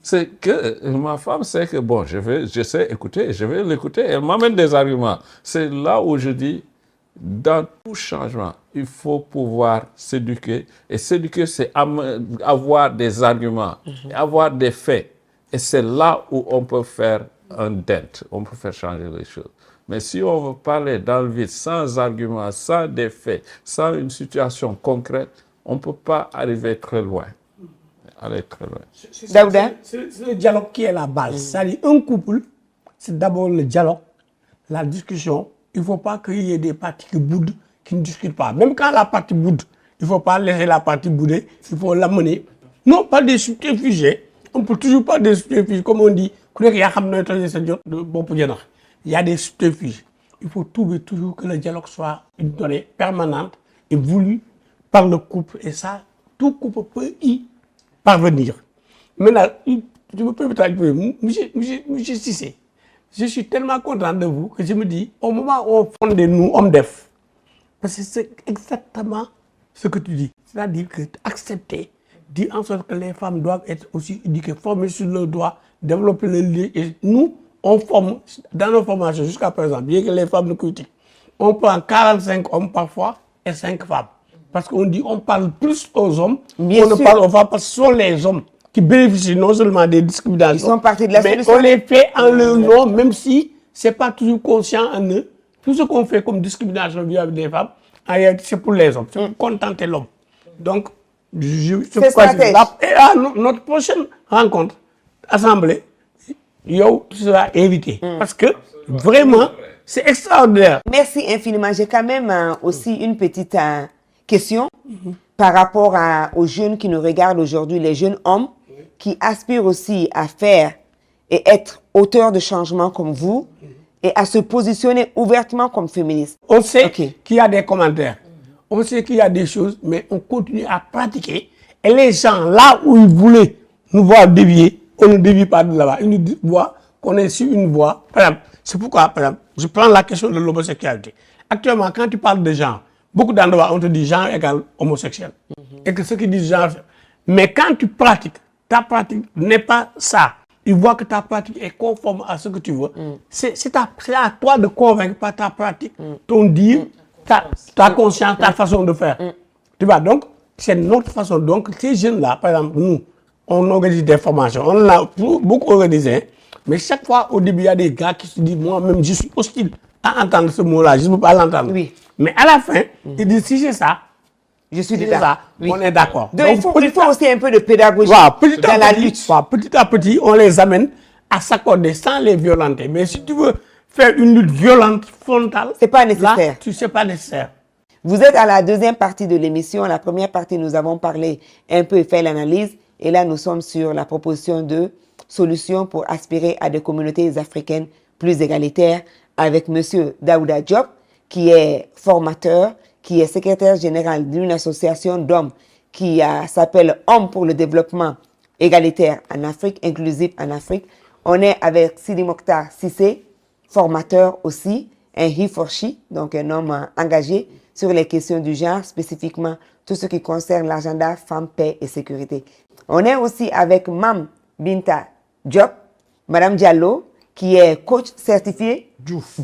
C'est que ma femme sait que, bon, je sais écouter, je vais l'écouter. Elle m'amène des arguments. C'est là où je dis, dans tout changement, il faut pouvoir s'éduquer. Et s'éduquer, c'est avoir des arguments, avoir des faits. Et c'est là où on peut faire un dent, on peut faire changer les choses. Mais si on veut parler dans le vide, sans arguments, sans des faits, sans une situation concrète, on ne peut pas arriver très loin. Aller très loin. C'est le dialogue qui est la base. C'est-à-dire, un couple, c'est d'abord le dialogue, la discussion. Il ne faut pas qu'il y ait des parties qui boudent, qui ne discutent pas. Même quand la partie boude, il ne faut pas laisser la partie bouder, il faut l'amener. Non, pas des subterfuges. On ne peut toujours pas des subterfuges, comme on dit. Il y a des subterfuges. Il faut trouver toujours que le dialogue soit une donnée permanente et voulue par le couple. Et ça, tout couple peut y parvenir. Maintenant, je me permets de monsieur Cissé, je suis tellement content de vous que je me dis, au moment où on fonde nous, hommes d'EF, parce que c'est exactement ce que tu dis. C'est-à-dire que accepter, dire en sorte que les femmes doivent être aussi éduquées, formées sur leurs droits, développer le lien. Et nous, on forme, dans nos formations jusqu'à présent, bien que les femmes nous critiquent, on prend 45 hommes parfois et 5 femmes. Parce qu'on dit on parle plus aux hommes Bien qu'on ne sûr. parle aux femmes parce que ce sont les hommes qui bénéficient non seulement des discriminations, Ils sont partie de la mais solution. on les fait en leur nom, même si ce n'est pas toujours conscient en eux. Tout ce qu'on fait comme discrimination vis-à-vis des femmes, en réalité, c'est pour les hommes, c'est pour contenter l'homme. Donc, C'est stratège. Et à notre prochaine rencontre, assemblée, yo, tu seras invité. Parce que vraiment, c'est extraordinaire. Merci infiniment. J'ai quand même aussi une petite question par rapport aux jeunes qui nous regardent aujourd'hui, les jeunes hommes qui aspirent aussi à faire et être auteurs de changements comme vous et à se positionner ouvertement comme féministes. On sait Ok. qu'il y a des commentaires, on sait qu'il y a des choses, mais on continue à pratiquer. Et les gens, là où ils voulaient nous voir dévier, on ne dévie pas de là-bas. Ils nous voient qu'on est sur une voie. Par exemple, c'est pourquoi, par exemple, je prends la question de l'homosexualité. Actuellement, quand tu parles de genre, beaucoup d'endroits, on te dit genre égale homosexuel. Et que ceux qui disent genre... Mais quand tu pratiques, ta pratique n'est pas ça. Ils voient que ta pratique est conforme à ce que tu veux. C'est à toi de convaincre par ta pratique, ton dire, ta conscience, ta façon de faire. Tu vois, donc, c'est notre façon. Donc, ces jeunes-là, par exemple, nous, on organise des formations. On en a beaucoup organisé. Hein. Mais chaque fois, au début, il y a des gars qui se disent, moi-même, je suis hostile à entendre ce mot-là. Je ne peux pas l'entendre. Oui. Mais à la fin, ils disent, si c'est ça, Je suis si c'est d'accord. ça, on est d'accord. Donc, il faut aussi un peu de pédagogie Voilà, petit dans à la petit, lutte. voilà, petit à petit, on les amène à s'accorder sans les violenter. Mais si tu veux faire une lutte violente, frontale, C'est pas nécessaire. Là, c'est pas nécessaire. Vous êtes à la deuxième partie de l'émission. La première partie, nous avons parlé un peu et fait l'analyse. Et là, nous sommes sur la proposition de solutions pour aspirer à des communautés africaines plus égalitaires avec Monsieur Daouda Diop, qui est formateur, qui est secrétaire général d'une association d'hommes qui s'appelle Hommes pour le développement égalitaire en Afrique, inclusif en Afrique. On est avec Sidi Mokhtar Cissé, formateur aussi, un he for she, donc un homme engagé sur les questions du genre, spécifiquement tout ce qui concerne l'agenda femmes, paix et sécurité. On est aussi avec Mam Binta Diop, Madame Diallo, qui est coach certifié. Diouf.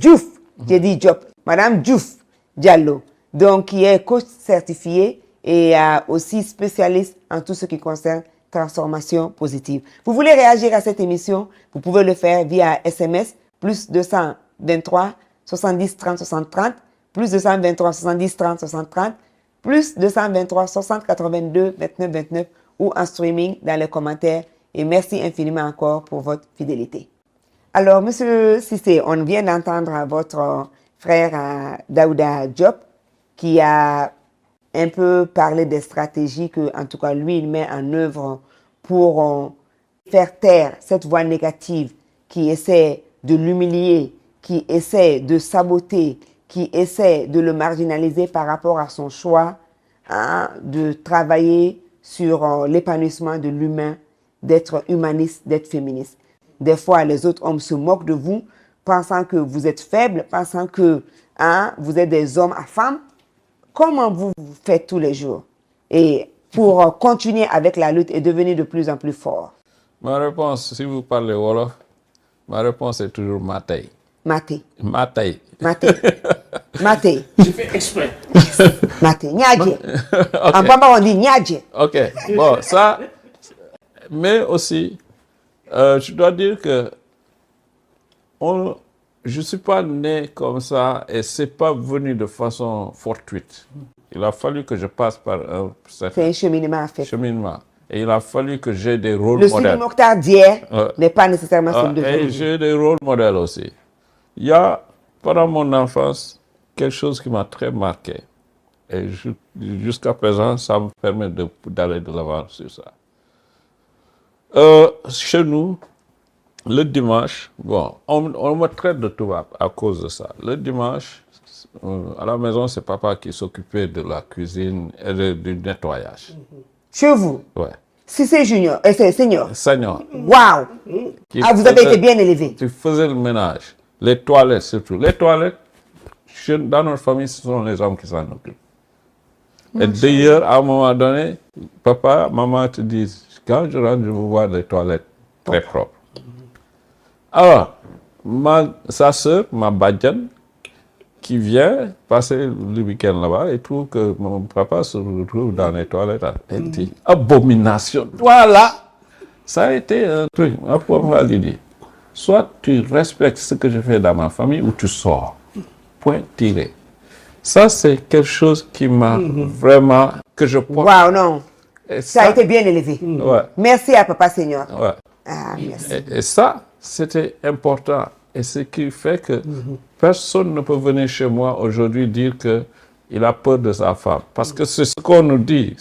J'ai dit Diop. Madame Diouf Diallo, donc qui est coach certifié et aussi spécialiste en tout ce qui concerne transformation positive. Vous voulez réagir à cette émission? Vous pouvez le faire via SMS, plus 223 70 30 60 30, plus 223 70 30 60 30, plus 223 60 82 29 29 ou en streaming dans les commentaires. Et merci infiniment encore pour votre fidélité. Alors, Monsieur Cissé, on vient d'entendre votre frère Daouda Diop qui a un peu parlé des stratégies que, en tout cas, lui, il met en œuvre pour faire taire cette voix négative qui essaie de l'humilier, qui essaie de saboter, qui essaie de le marginaliser par rapport à son choix de travailler sur l'épanouissement de l'humain, d'être humaniste, d'être féministe. Des fois, les autres hommes se moquent de vous, pensant que vous êtes faible, pensant que vous êtes des hommes à femmes. Comment vous faites tous les jours et pour continuer avec la lutte et devenir de plus en plus fort? Ma réponse, si vous parlez Wolof, ma réponse est toujours Matei. Maté. Matei. Maté. Maté. Je fais exprès. Maté. Nyadje. En Bamba, on dit Nyadje. Ok, bon, ça, mais aussi, je dois dire que je ne suis pas né comme ça et ce n'est pas venu de façon fortuite. Il a fallu que je passe par un C'est certain un cheminement à faire. cheminement. Et il a fallu que j'ai des rôles Le Sidi modèles. Mokhtar d'hier Ouais. n'est pas nécessairement celui de Et aujourd'hui. j'ai des rôles modèles aussi. Il y a, pendant mon enfance, quelque chose qui m'a très marqué. Et jusqu'à présent, ça me permet d'aller de l'avant sur ça. Chez nous, le dimanche, bon, on me traite de tout à cause de ça. Le dimanche, à la maison, c'est papa qui s'occupait de la cuisine et du nettoyage. Chez vous, Ouais. si c'est junior, c'est senior. Seigneur. Waouh! qui Ah, vous avez faisait- été bien élevé. Tu faisais le ménage. Les toilettes surtout. Les toilettes, dans notre famille, ce sont les hommes qui s'en occupent. Et d'ailleurs, à un moment donné, papa, maman te disent, quand je rentre, je veux voir les toilettes très propres. Alors, sa sœur, ma badjan, qui vient passer le week-end là-bas et trouve que mon papa se retrouve dans les toilettes. Elle dit, abomination. Voilà. Ça a été un truc. Après, on va lui dire, soit tu respectes ce que je fais dans ma famille ou tu sors. Point tiré. Ça, c'est quelque chose qui m'a vraiment, que je porte. Waouh, non. Et Ça a été bien élevé. Ouais. Merci à Papa Senior. Ouais. Ah, merci. Et ça, c'était important. Et ce qui fait que personne ne peut venir chez moi aujourd'hui dire qu'il a peur de sa femme. Parce que c'est ce qu'on nous dit,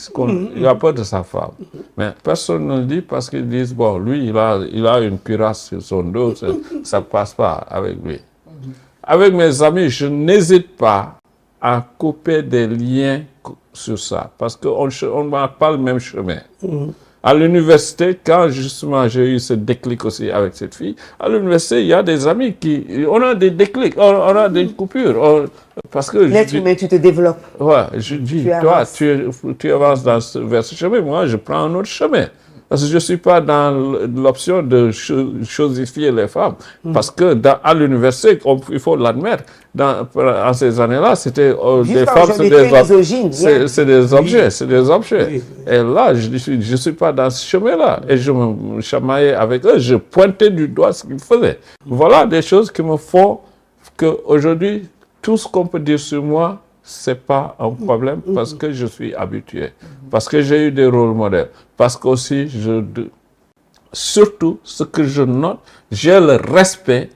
il a peur de sa femme. Mais personne ne le dit parce qu'ils disent, bon, lui, il a une cuirasse sur son dos, ça ne passe pas avec lui. Avec mes amis, je n'hésite pas à couper des liens sur ça, parce qu'on ne va pas le même chemin. À l'université, quand justement j'ai eu ce déclic aussi avec cette fille, à l'université, il y a des amis on a des déclics, on a des coupures. Parce que L'être humain, tu te développes. Ouais, je dis, toi, tu avances vers ce chemin, moi, je prends un autre chemin. Parce que je ne suis pas dans l'option de chosifier les femmes. Parce que à l'université, il faut l'admettre, en ces années-là, c'était des femmes, c'est des objets, c'est des objets. Oui. Et là, je ne suis pas dans ce chemin-là. Et je me chamaillais avec eux, je pointais du doigt ce qu'ils faisaient. Voilà des choses qui me font qu'aujourd'hui, tout ce qu'on peut dire sur moi, c'est pas un problème parce que je suis habitué, parce que j'ai eu des rôles modèles, parce qu'aussi, surtout, ce que je note, j'ai le respect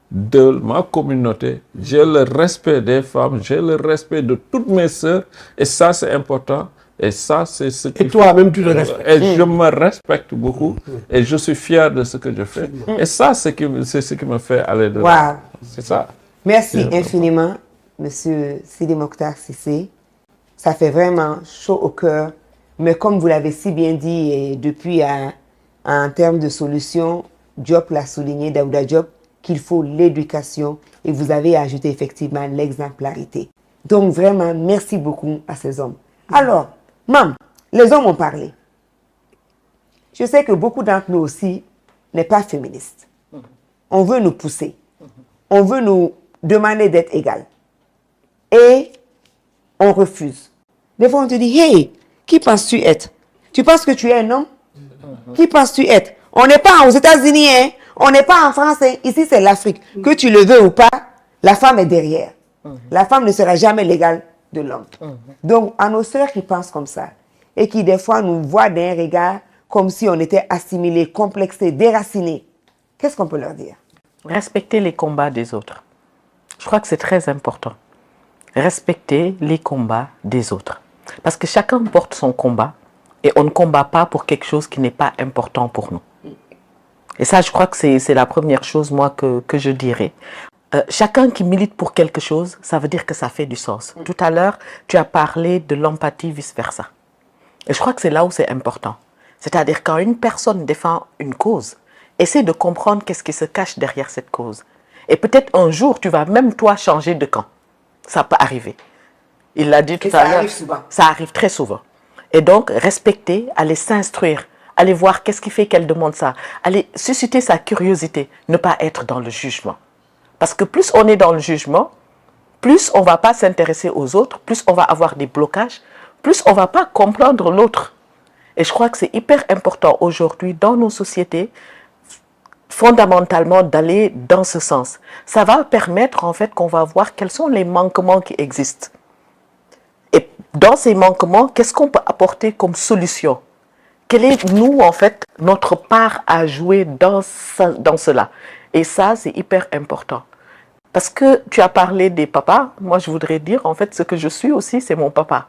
de ma communauté, j'ai le respect des femmes, j'ai le respect de toutes mes sœurs, et ça, c'est important. Et ça, c'est ce que... Et toi-même, tu le respectes. Et je me respecte beaucoup, et je suis fier de ce que je fais. Et ça, c'est ce qui me fait aller de Wow. C'est ça. Merci infiniment, Monsieur Sidi Mokhtar Cissé. Ça fait vraiment chaud au cœur. Mais comme vous l'avez si bien dit, et depuis en termes de solutions, Diop l'a souligné, Daouda Diop, qu'il faut l'éducation. Et vous avez ajouté effectivement l'exemplarité. Donc vraiment, merci beaucoup à ces hommes. Alors, Mam, les hommes ont parlé. Je sais que beaucoup d'entre nous aussi n'est pas féministes. On veut nous pousser. On veut nous demander d'être égal. Et on refuse. Des fois, on te dit, hey, qui penses-tu être? Tu penses que tu es un homme? Qui penses-tu être? On n'est pas aux États-Unis, hein? On n'est pas en France, hein? Ici, c'est l'Afrique. Que tu le veux ou pas, la femme est derrière. La femme ne sera jamais l'égale de l'homme. Donc, à nos sœurs qui pensent comme ça, et qui des fois nous voient d'un regard comme si on était assimilés, complexés, déracinés, qu'est-ce qu'on peut leur dire? Respecter les combats des autres. Je crois que c'est très important. Respecter les combats des autres. Parce que chacun porte son combat et on ne combat pas pour quelque chose qui n'est pas important pour nous. Et ça, je crois que c'est la première chose, moi, que je dirais. Chacun qui milite pour quelque chose, ça veut dire que ça fait du sens. Tout à l'heure, tu as parlé de l'empathie vice-versa. Et je crois que c'est là où c'est important. C'est-à-dire quand une personne défend une cause, essaie de comprendre qu'est-ce qui se cache derrière cette cause. Et peut-être un jour, tu vas même toi changer de camp. Ça peut arriver. Il l'a dit tout à l'heure. Ça arrive souvent. Ça arrive très souvent. Et donc, respecter, aller s'instruire, aller voir qu'est-ce qui fait qu'elle demande ça, aller susciter sa curiosité, ne pas être dans le jugement. Parce que plus on est dans le jugement, plus on ne va pas s'intéresser aux autres, plus on va avoir des blocages, plus on ne va pas comprendre l'autre. Et je crois que c'est hyper important aujourd'hui dans nos sociétés, fondamentalement d'aller dans ce sens. Ça va permettre en fait qu'on va voir quels sont les manquements qui existent. Et dans ces manquements, qu'est-ce qu'on peut apporter comme solution? Quelle est, nous, en fait, notre part à jouer dans cela? Et ça, c'est hyper important. Parce que tu as parlé des papas, moi je voudrais dire, en fait, ce que je suis aussi, c'est mon papa.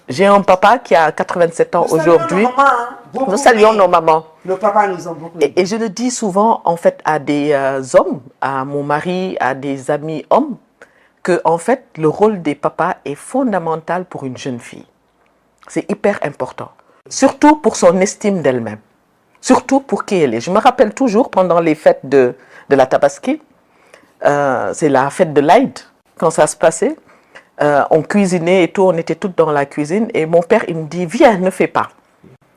J'ai un papa qui a 87 ans aujourd'hui. Nous saluons nos mamans. Nos papas nous ont beaucoup. Et je le dis souvent, en fait, à des hommes, à mon mari, à des amis hommes, que, en fait, le rôle des papas est fondamental pour une jeune fille. C'est hyper important. Surtout pour son estime d'elle-même. Surtout pour qui elle est. Je me rappelle toujours, pendant les fêtes de la Tabaski, c'est la fête de l'Aïd, quand ça se passait, on cuisinait et tout, on était toutes dans la cuisine, et mon père, il me dit, viens, ne fais pas.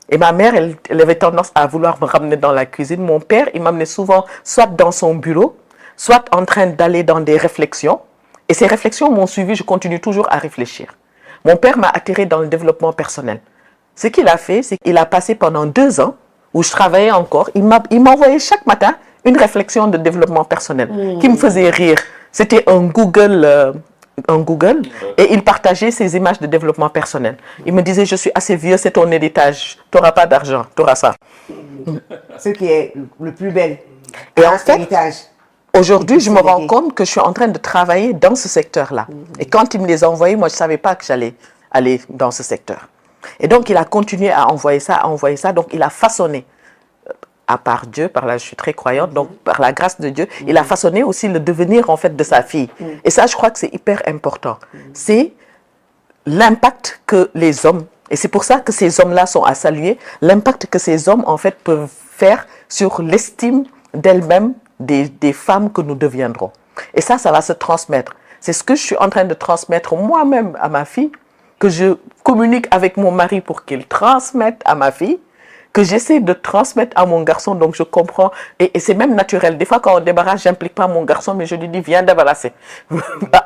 Et ma mère, elle avait tendance à vouloir me ramener dans la cuisine. Mon père, il m'amenait souvent soit dans son bureau, soit en train d'aller dans des réflexions, Et ces réflexions m'ont suivi, je continue toujours à réfléchir. Mon père m'a attiré dans le développement personnel. Ce qu'il a fait, c'est qu'il a passé pendant 2 ans où je travaillais encore. Il m'envoyait chaque matin une réflexion de développement personnel qui me faisait rire. C'était un Google et il partageait ses images de développement personnel. Il me disait, je suis assez vieux, c'est ton héritage. Tu n'auras pas d'argent, tu auras ça. Ce qui est le plus bel. Et en fait, héritage. Aujourd'hui, je me rends compte que je suis en train de travailler dans ce secteur-là. Et quand il me les a envoyés, moi, je ne savais pas que j'allais aller dans ce secteur. Et donc, il a continué à envoyer ça, Donc, il a façonné, à part Dieu, par là, je suis très croyante, donc par la grâce de Dieu, il a façonné aussi le devenir, en fait, de sa fille. Et ça, je crois que c'est hyper important. C'est l'impact que les hommes, et c'est pour ça que ces hommes-là sont à saluer, l'impact que ces hommes, en fait, peuvent faire sur l'estime d'elles-mêmes, des femmes que nous deviendrons. Et ça va se transmettre. C'est ce que je suis en train de transmettre moi-même à ma fille, que je communique avec mon mari pour qu'il transmette à ma fille, que j'essaie de transmettre à mon garçon, donc je comprends, et c'est même naturel. Des fois, quand on débarrasse, j'implique pas mon garçon, mais je lui dis, viens débarrasser,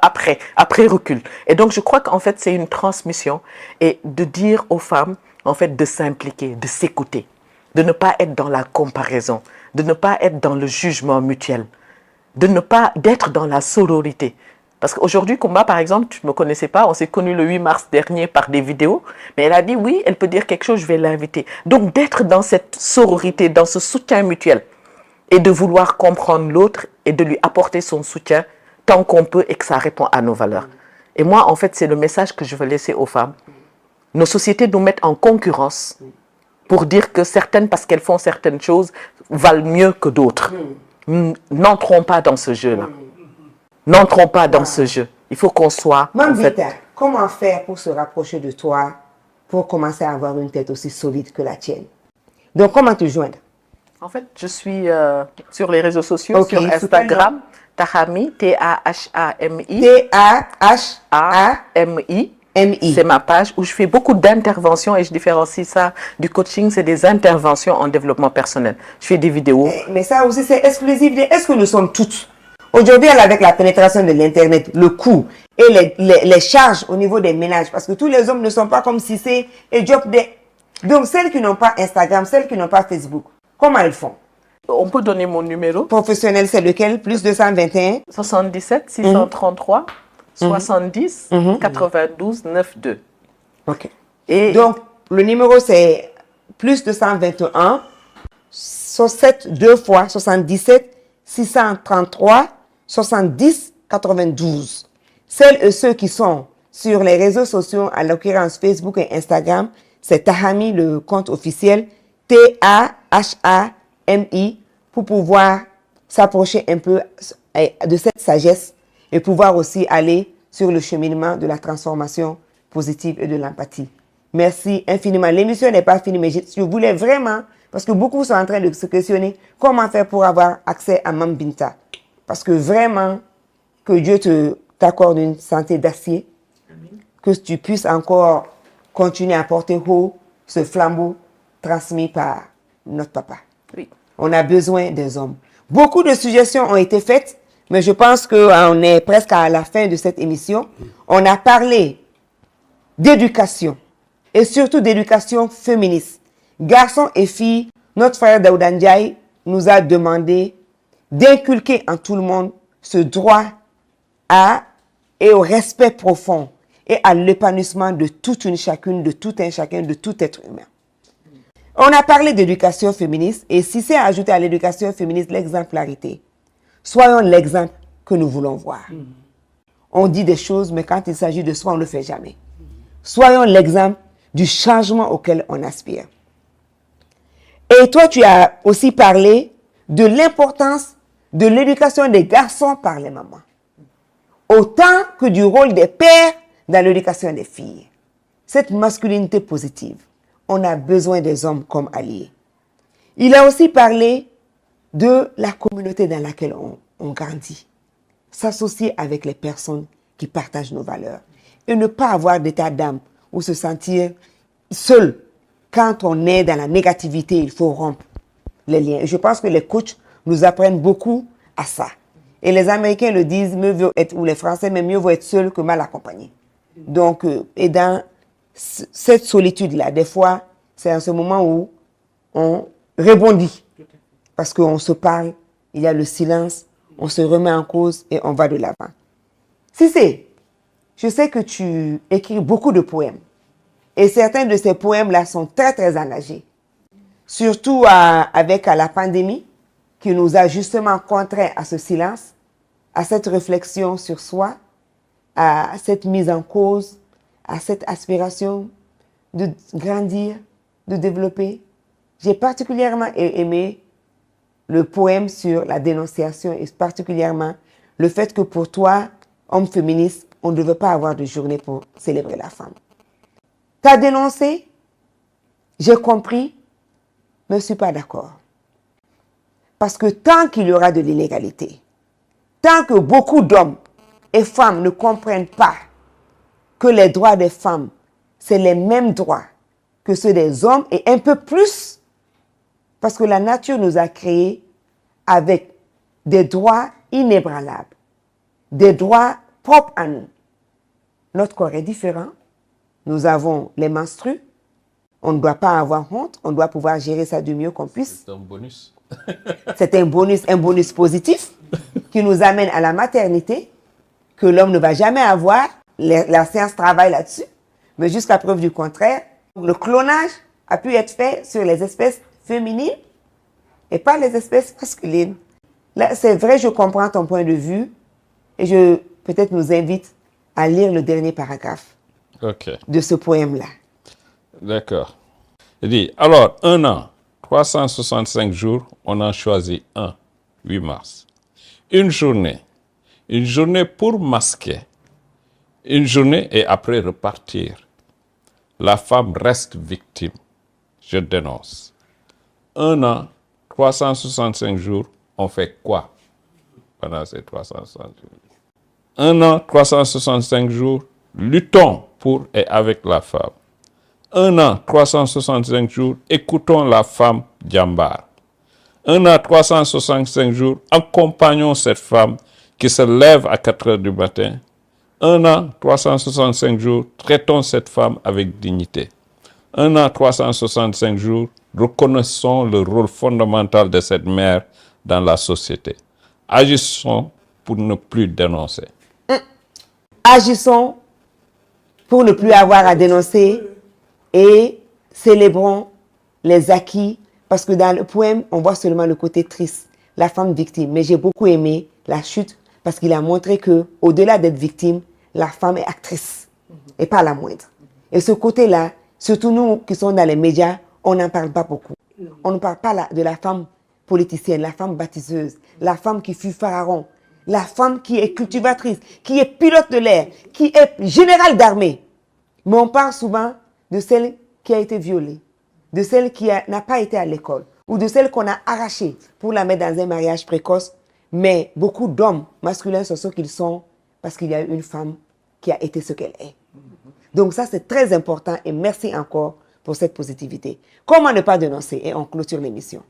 après recul. Et donc, je crois qu'en fait, c'est une transmission, et de dire aux femmes, en fait, de s'impliquer, de s'écouter, de ne pas être dans la comparaison, de ne pas être dans le jugement mutuel, d'être dans la sororité. Parce qu'aujourd'hui, Kumba, par exemple, tu ne me connaissais pas, on s'est connus le 8 mars dernier par des vidéos, mais elle a dit oui, elle peut dire quelque chose, je vais l'inviter. Donc d'être dans cette sororité, dans ce soutien mutuel, et de vouloir comprendre l'autre et de lui apporter son soutien tant qu'on peut et que ça répond à nos valeurs. Et moi, en fait, c'est le message que je veux laisser aux femmes. Nos sociétés nous mettent en concurrence pour dire que certaines, parce qu'elles font certaines choses, valent mieux que d'autres. N'entrons pas dans ce jeu-là. N'entrons pas dans ce jeu. Il faut qu'on soit... Mambita, comment faire pour se rapprocher de toi, pour commencer à avoir une tête aussi solide que la tienne? Donc, comment te joindre? En fait, je suis sur les réseaux sociaux, sur Instagram, Tahami, T-A-H-A-M-I. T-A-H-A-M-I. C'est ma page où je fais beaucoup d'interventions et je différencie ça du coaching, c'est des interventions en développement personnel. Je fais des vidéos. Mais ça aussi, c'est exclusif. Est-ce que nous sommes toutes? Aujourd'hui, avec la pénétration de l'Internet, le coût et les charges au niveau des ménages, parce que tous les hommes ne sont pas comme Cissé et Diop. Donc, celles qui n'ont pas Instagram, celles qui n'ont pas Facebook, comment elles font? On peut donner mon numéro. Professionnel, c'est lequel? Plus 221 77 633 70 92 92. Ok. Et donc, le numéro, c'est plus 221 7 2 fois 77 633 70 92. Celles et ceux qui sont sur les réseaux sociaux, à l'occurrence Facebook et Instagram, c'est Tahami, le compte officiel, T-A-H-A-M-I, pour pouvoir s'approcher un peu de cette sagesse et pouvoir aussi aller sur le cheminement de la transformation positive et de l'empathie. Merci infiniment. L'émission n'est pas finie, mais je voulais vraiment, parce que beaucoup sont en train de se questionner, comment faire pour avoir accès à Mambinta. Parce que vraiment, que Dieu t'accorde une santé d'acier, que tu puisses encore continuer à porter haut ce flambeau transmis par notre papa. oui. On a besoin des hommes. Beaucoup de suggestions ont été faites, mais je pense qu'on est presque à la fin de cette émission. On a parlé d'éducation et surtout d'éducation féministe. Garçons et filles, notre frère Daouda Ndiaye nous a demandé d'inculquer en tout le monde ce droit et au respect profond et à l'épanouissement de toute une chacune, de tout un chacun, de tout être humain. On a parlé d'éducation féministe et si c'est ajouté à l'éducation féministe l'exemplarité, soyons l'exemple que nous voulons voir. On dit des choses, mais quand il s'agit de soi, on ne le fait jamais. Soyons l'exemple du changement auquel on aspire. Et toi, tu as aussi parlé de l'importance de l'éducation des garçons par les mamans, autant que du rôle des pères dans l'éducation des filles. Cette masculinité positive, on a besoin des hommes comme alliés. Il a aussi parlé de la communauté dans laquelle on grandit, s'associer avec les personnes qui partagent nos valeurs et ne pas avoir d'état d'âme ou se sentir seul. Quand on est dans la négativité, il faut rompre les liens. Et je pense que les coachs nous apprennent beaucoup à ça. Et les Américains le disent, mieux vaut être, ou les Français, mais mieux vaut être seul que mal accompagné. Donc, et dans cette solitude-là, des fois, c'est à ce moment où on rebondit. Parce qu'on se parle, il y a le silence, on se remet en cause et on va de l'avant. Cissé, je sais que tu écris beaucoup de poèmes. Et certains de ces poèmes-là sont très, très engagés. Surtout avec la pandémie, qui nous a justement contraints à ce silence, à cette réflexion sur soi, à cette mise en cause, à cette aspiration de grandir, de développer. J'ai particulièrement aimé le poème sur la dénonciation et particulièrement le fait que pour toi, homme féministe, on ne devait pas avoir de journée pour célébrer la femme. Tu as dénoncé, j'ai compris, mais je ne suis pas d'accord. Parce que tant qu'il y aura de l'inégalité, tant que beaucoup d'hommes et femmes ne comprennent pas que les droits des femmes, c'est les mêmes droits que ceux des hommes et un peu plus, parce que la nature nous a créés avec des droits inébranlables, des droits propres à nous. Notre corps est différent, nous avons les menstrues, on ne doit pas avoir honte, on doit pouvoir gérer ça du mieux qu'on puisse. C'est un bonus. C'est un bonus positif qui nous amène à la maternité, que l'homme ne va jamais avoir. La science travaille là-dessus, mais jusqu'à preuve du contraire, le clonage a pu être fait sur les espèces féminines et pas les espèces masculines. Là, c'est vrai, je comprends ton point de vue et je peut-être nous invite à lire le dernier paragraphe de ce poème-là. D'accord. Il dit, alors, 1 an, 365 jours, on en choisit un, 8 mars. Une journée pour masquer, une journée et après repartir. La femme reste victime. Je dénonce. 1 an, 365 jours, on fait quoi pendant ces 365 jours? 1 an, 365 jours, luttons pour et avec la femme. 1 an, 365 jours, écoutons la femme Djambar. 1 an, 365 jours, accompagnons cette femme qui se lève à 4 heures du matin. 1 an, 365 jours, traitons cette femme avec dignité. 1 an, 365 jours, reconnaissons le rôle fondamental de cette mère dans la société. Agissons pour ne plus dénoncer. Agissons pour ne plus avoir à dénoncer et célébrons les acquis, parce que dans le poème, on voit seulement le côté triste, la femme victime. Mais j'ai beaucoup aimé la chute parce qu'il a montré que, au-delà d'être victime, la femme est actrice et pas la moindre. Et ce côté-là, surtout nous qui sommes dans les médias, on n'en parle pas beaucoup. On ne parle pas de la femme politicienne, la femme bâtisseuse, la femme qui fut pharaon, la femme qui est cultivatrice, qui est pilote de l'air, qui est générale d'armée. Mais on parle souvent de celle qui a été violée, de celle qui n'a pas été à l'école, ou de celle qu'on a arrachée pour la mettre dans un mariage précoce. Mais beaucoup d'hommes masculins sont ceux qu'ils sont parce qu'il y a une femme qui a été ce qu'elle est. Donc ça, c'est très important et merci encore pour cette positivité. Comment ne pas dénoncer? Et on clôture l'émission.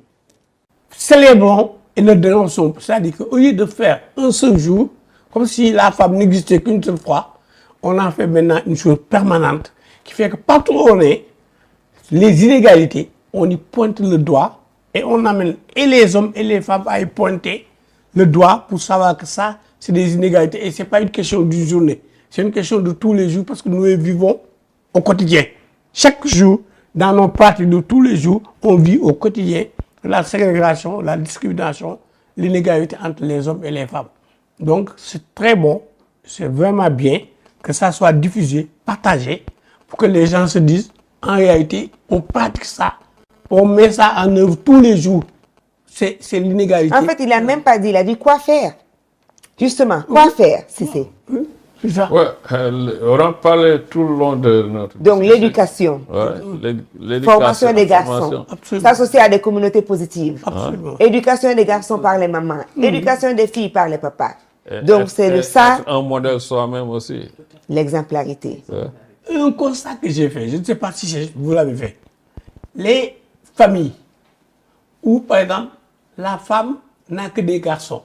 Célébrons et ne dénonçons pas. C'est-à-dire qu'au lieu de faire un seul jour, comme si la femme n'existait qu'une seule fois, on en fait maintenant une chose permanente qui fait que partout où on est, les inégalités, on y pointe le doigt et on amène et les hommes et les femmes à y pointer le doigt pour savoir que ça, c'est des inégalités. Et ce n'est pas une question d'une journée, c'est une question de tous les jours parce que nous les vivons au quotidien. Chaque jour, dans nos pratiques de tous les jours, on vit au quotidien la ségrégation, la discrimination, l'inégalité entre les hommes et les femmes. Donc, c'est très bon, c'est vraiment bien que ça soit diffusé, partagé, pour que les gens se disent, en réalité, on pratique ça, on met ça en œuvre tous les jours. C'est l'inégalité. En fait, il n'a même pas dit, il a dit quoi faire. Justement, quoi faire, si c'est. C'est ça. Ouais, on en parlait tout le long de notre... Donc, l'éducation. Ouais, l'éducation. Formation des garçons. S'associer à des communautés positives. Absolument. Éducation des garçons par les mamans. Éducation des filles par les papas. Donc, c'est de ça, Être un modèle soi-même aussi. l'exemplarité. Ouais. Un constat que j'ai fait, je ne sais pas si vous l'avez fait. Les familles où, par exemple, la femme n'a que des garçons,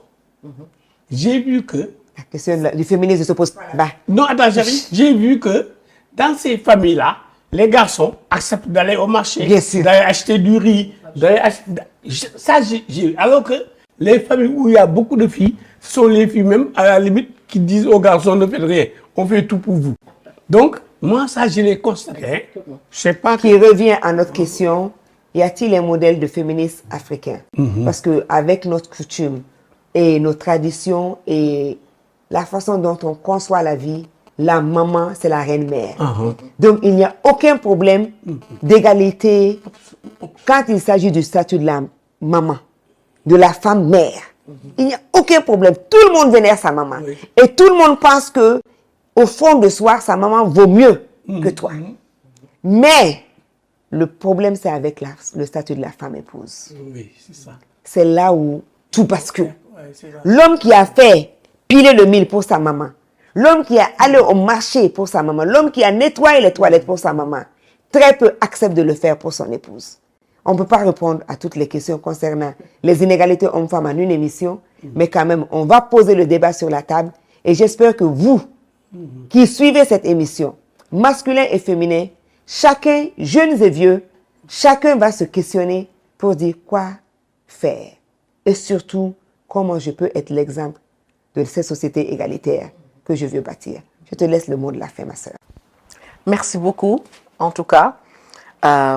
j'ai vu que... La question du féminisme ne se pose pas là-bas. Non, attends, chérie, j'ai vu que dans ces familles-là, les garçons acceptent d'aller au marché, Bien sûr. d'aller acheter du riz, d'aller acheter... Ça, j'ai... Alors que les familles où il y a beaucoup de filles, ce sont les filles même, à la limite, qui disent aux garçons, ne faites rien, on fait tout pour vous. Donc, moi, ça, je l'ai constaté. Je sais pas... Qui revient à notre question, y a-t-il un modèle de féminisme africain? Parce qu'avec notre coutume et nos traditions et la façon dont on conçoit la vie, la maman, c'est la reine-mère. Donc, il n'y a aucun problème d'égalité quand il s'agit du statut de la maman, de la femme mère. Il n'y a aucun problème. Tout le monde vénère sa maman. Oui. Et tout le monde pense que, au fond de soi, sa maman vaut mieux que toi. Mais le problème, c'est avec le statut de la femme épouse. Oui, c'est ça. C'est là où tout bascule. Ouais, c'est ça. L'homme qui a fait piler le mil pour sa maman, l'homme qui a allé au marché pour sa maman, l'homme qui a nettoyé les toilettes pour sa maman, très peu accepte de le faire pour son épouse. On ne peut pas répondre à toutes les questions concernant les inégalités hommes-femmes en une émission, mais quand même, on va poser le débat sur la table et j'espère que vous, qui suivez cette émission, masculin et féminin, chacun, jeunes et vieux, chacun va se questionner pour dire quoi faire et surtout comment je peux être l'exemple de cette société égalitaire que je veux bâtir. Je te laisse le mot de la fin, ma sœur. Merci beaucoup, en tout cas,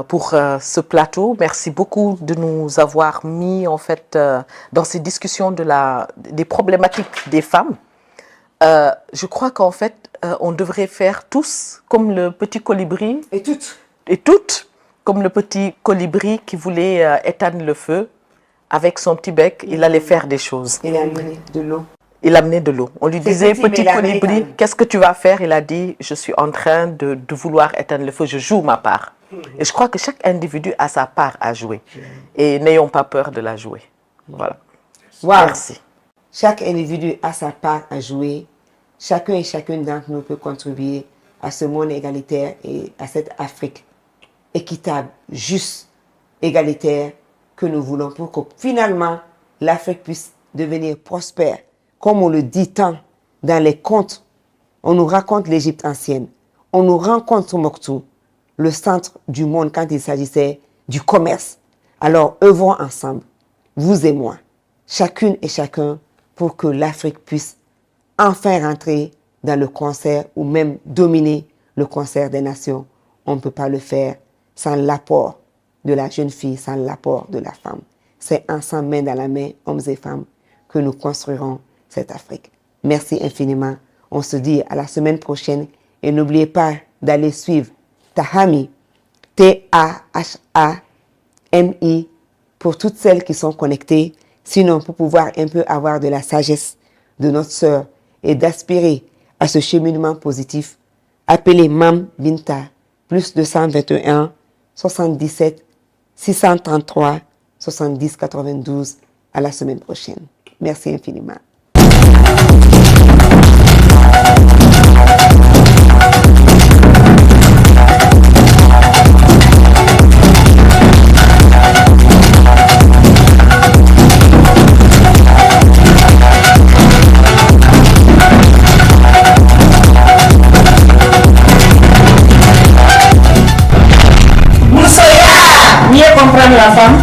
pour ce plateau. Merci beaucoup de nous avoir mis, en fait, dans ces discussions des problématiques des femmes. Je crois qu'en fait, on devrait faire tous comme le petit colibri. Et toutes, comme le petit colibri qui voulait éteindre le feu. Avec son petit bec, il allait faire des choses. Il a amené de l'eau. Il amenait de l'eau. On lui disait, petit, mais petit il a amené quand colibri, même. qu'est-ce que tu vas faire? Il a dit, je suis en train de vouloir éteindre le feu, je joue ma part. Et je crois que chaque individu a sa part à jouer. Et n'ayons pas peur de la jouer. Voilà. Wow. Merci. Chaque individu a sa part à jouer. Chacun et chacune d'entre nous peut contribuer à ce monde égalitaire et à cette Afrique équitable, juste, égalitaire que nous voulons pour que finalement l'Afrique puisse devenir prospère. Comme on le dit tant dans les contes, on nous raconte l'Égypte ancienne, on nous raconte Tombouctou, le centre du monde quand il s'agissait du commerce. Alors œuvrons ensemble, vous et moi, chacune et chacun, pour que l'Afrique puisse enfin rentrer dans le concert ou même dominer le concert des nations. On ne peut pas le faire sans l'apport de la jeune fille, sans l'apport de la femme. C'est ensemble, main dans la main, hommes et femmes, que nous construirons cette Afrique. Merci infiniment. On se dit à la semaine prochaine et n'oubliez pas d'aller suivre Tahami, T-A-H-A-M-I, pour toutes celles qui sont connectées. Sinon, pour pouvoir un peu avoir de la sagesse de notre sœur et d'aspirer à ce cheminement positif, appelez Mam Binta, plus 221 77 633 70 92 à la semaine prochaine. Merci infiniment. Mieux comprendre la femme.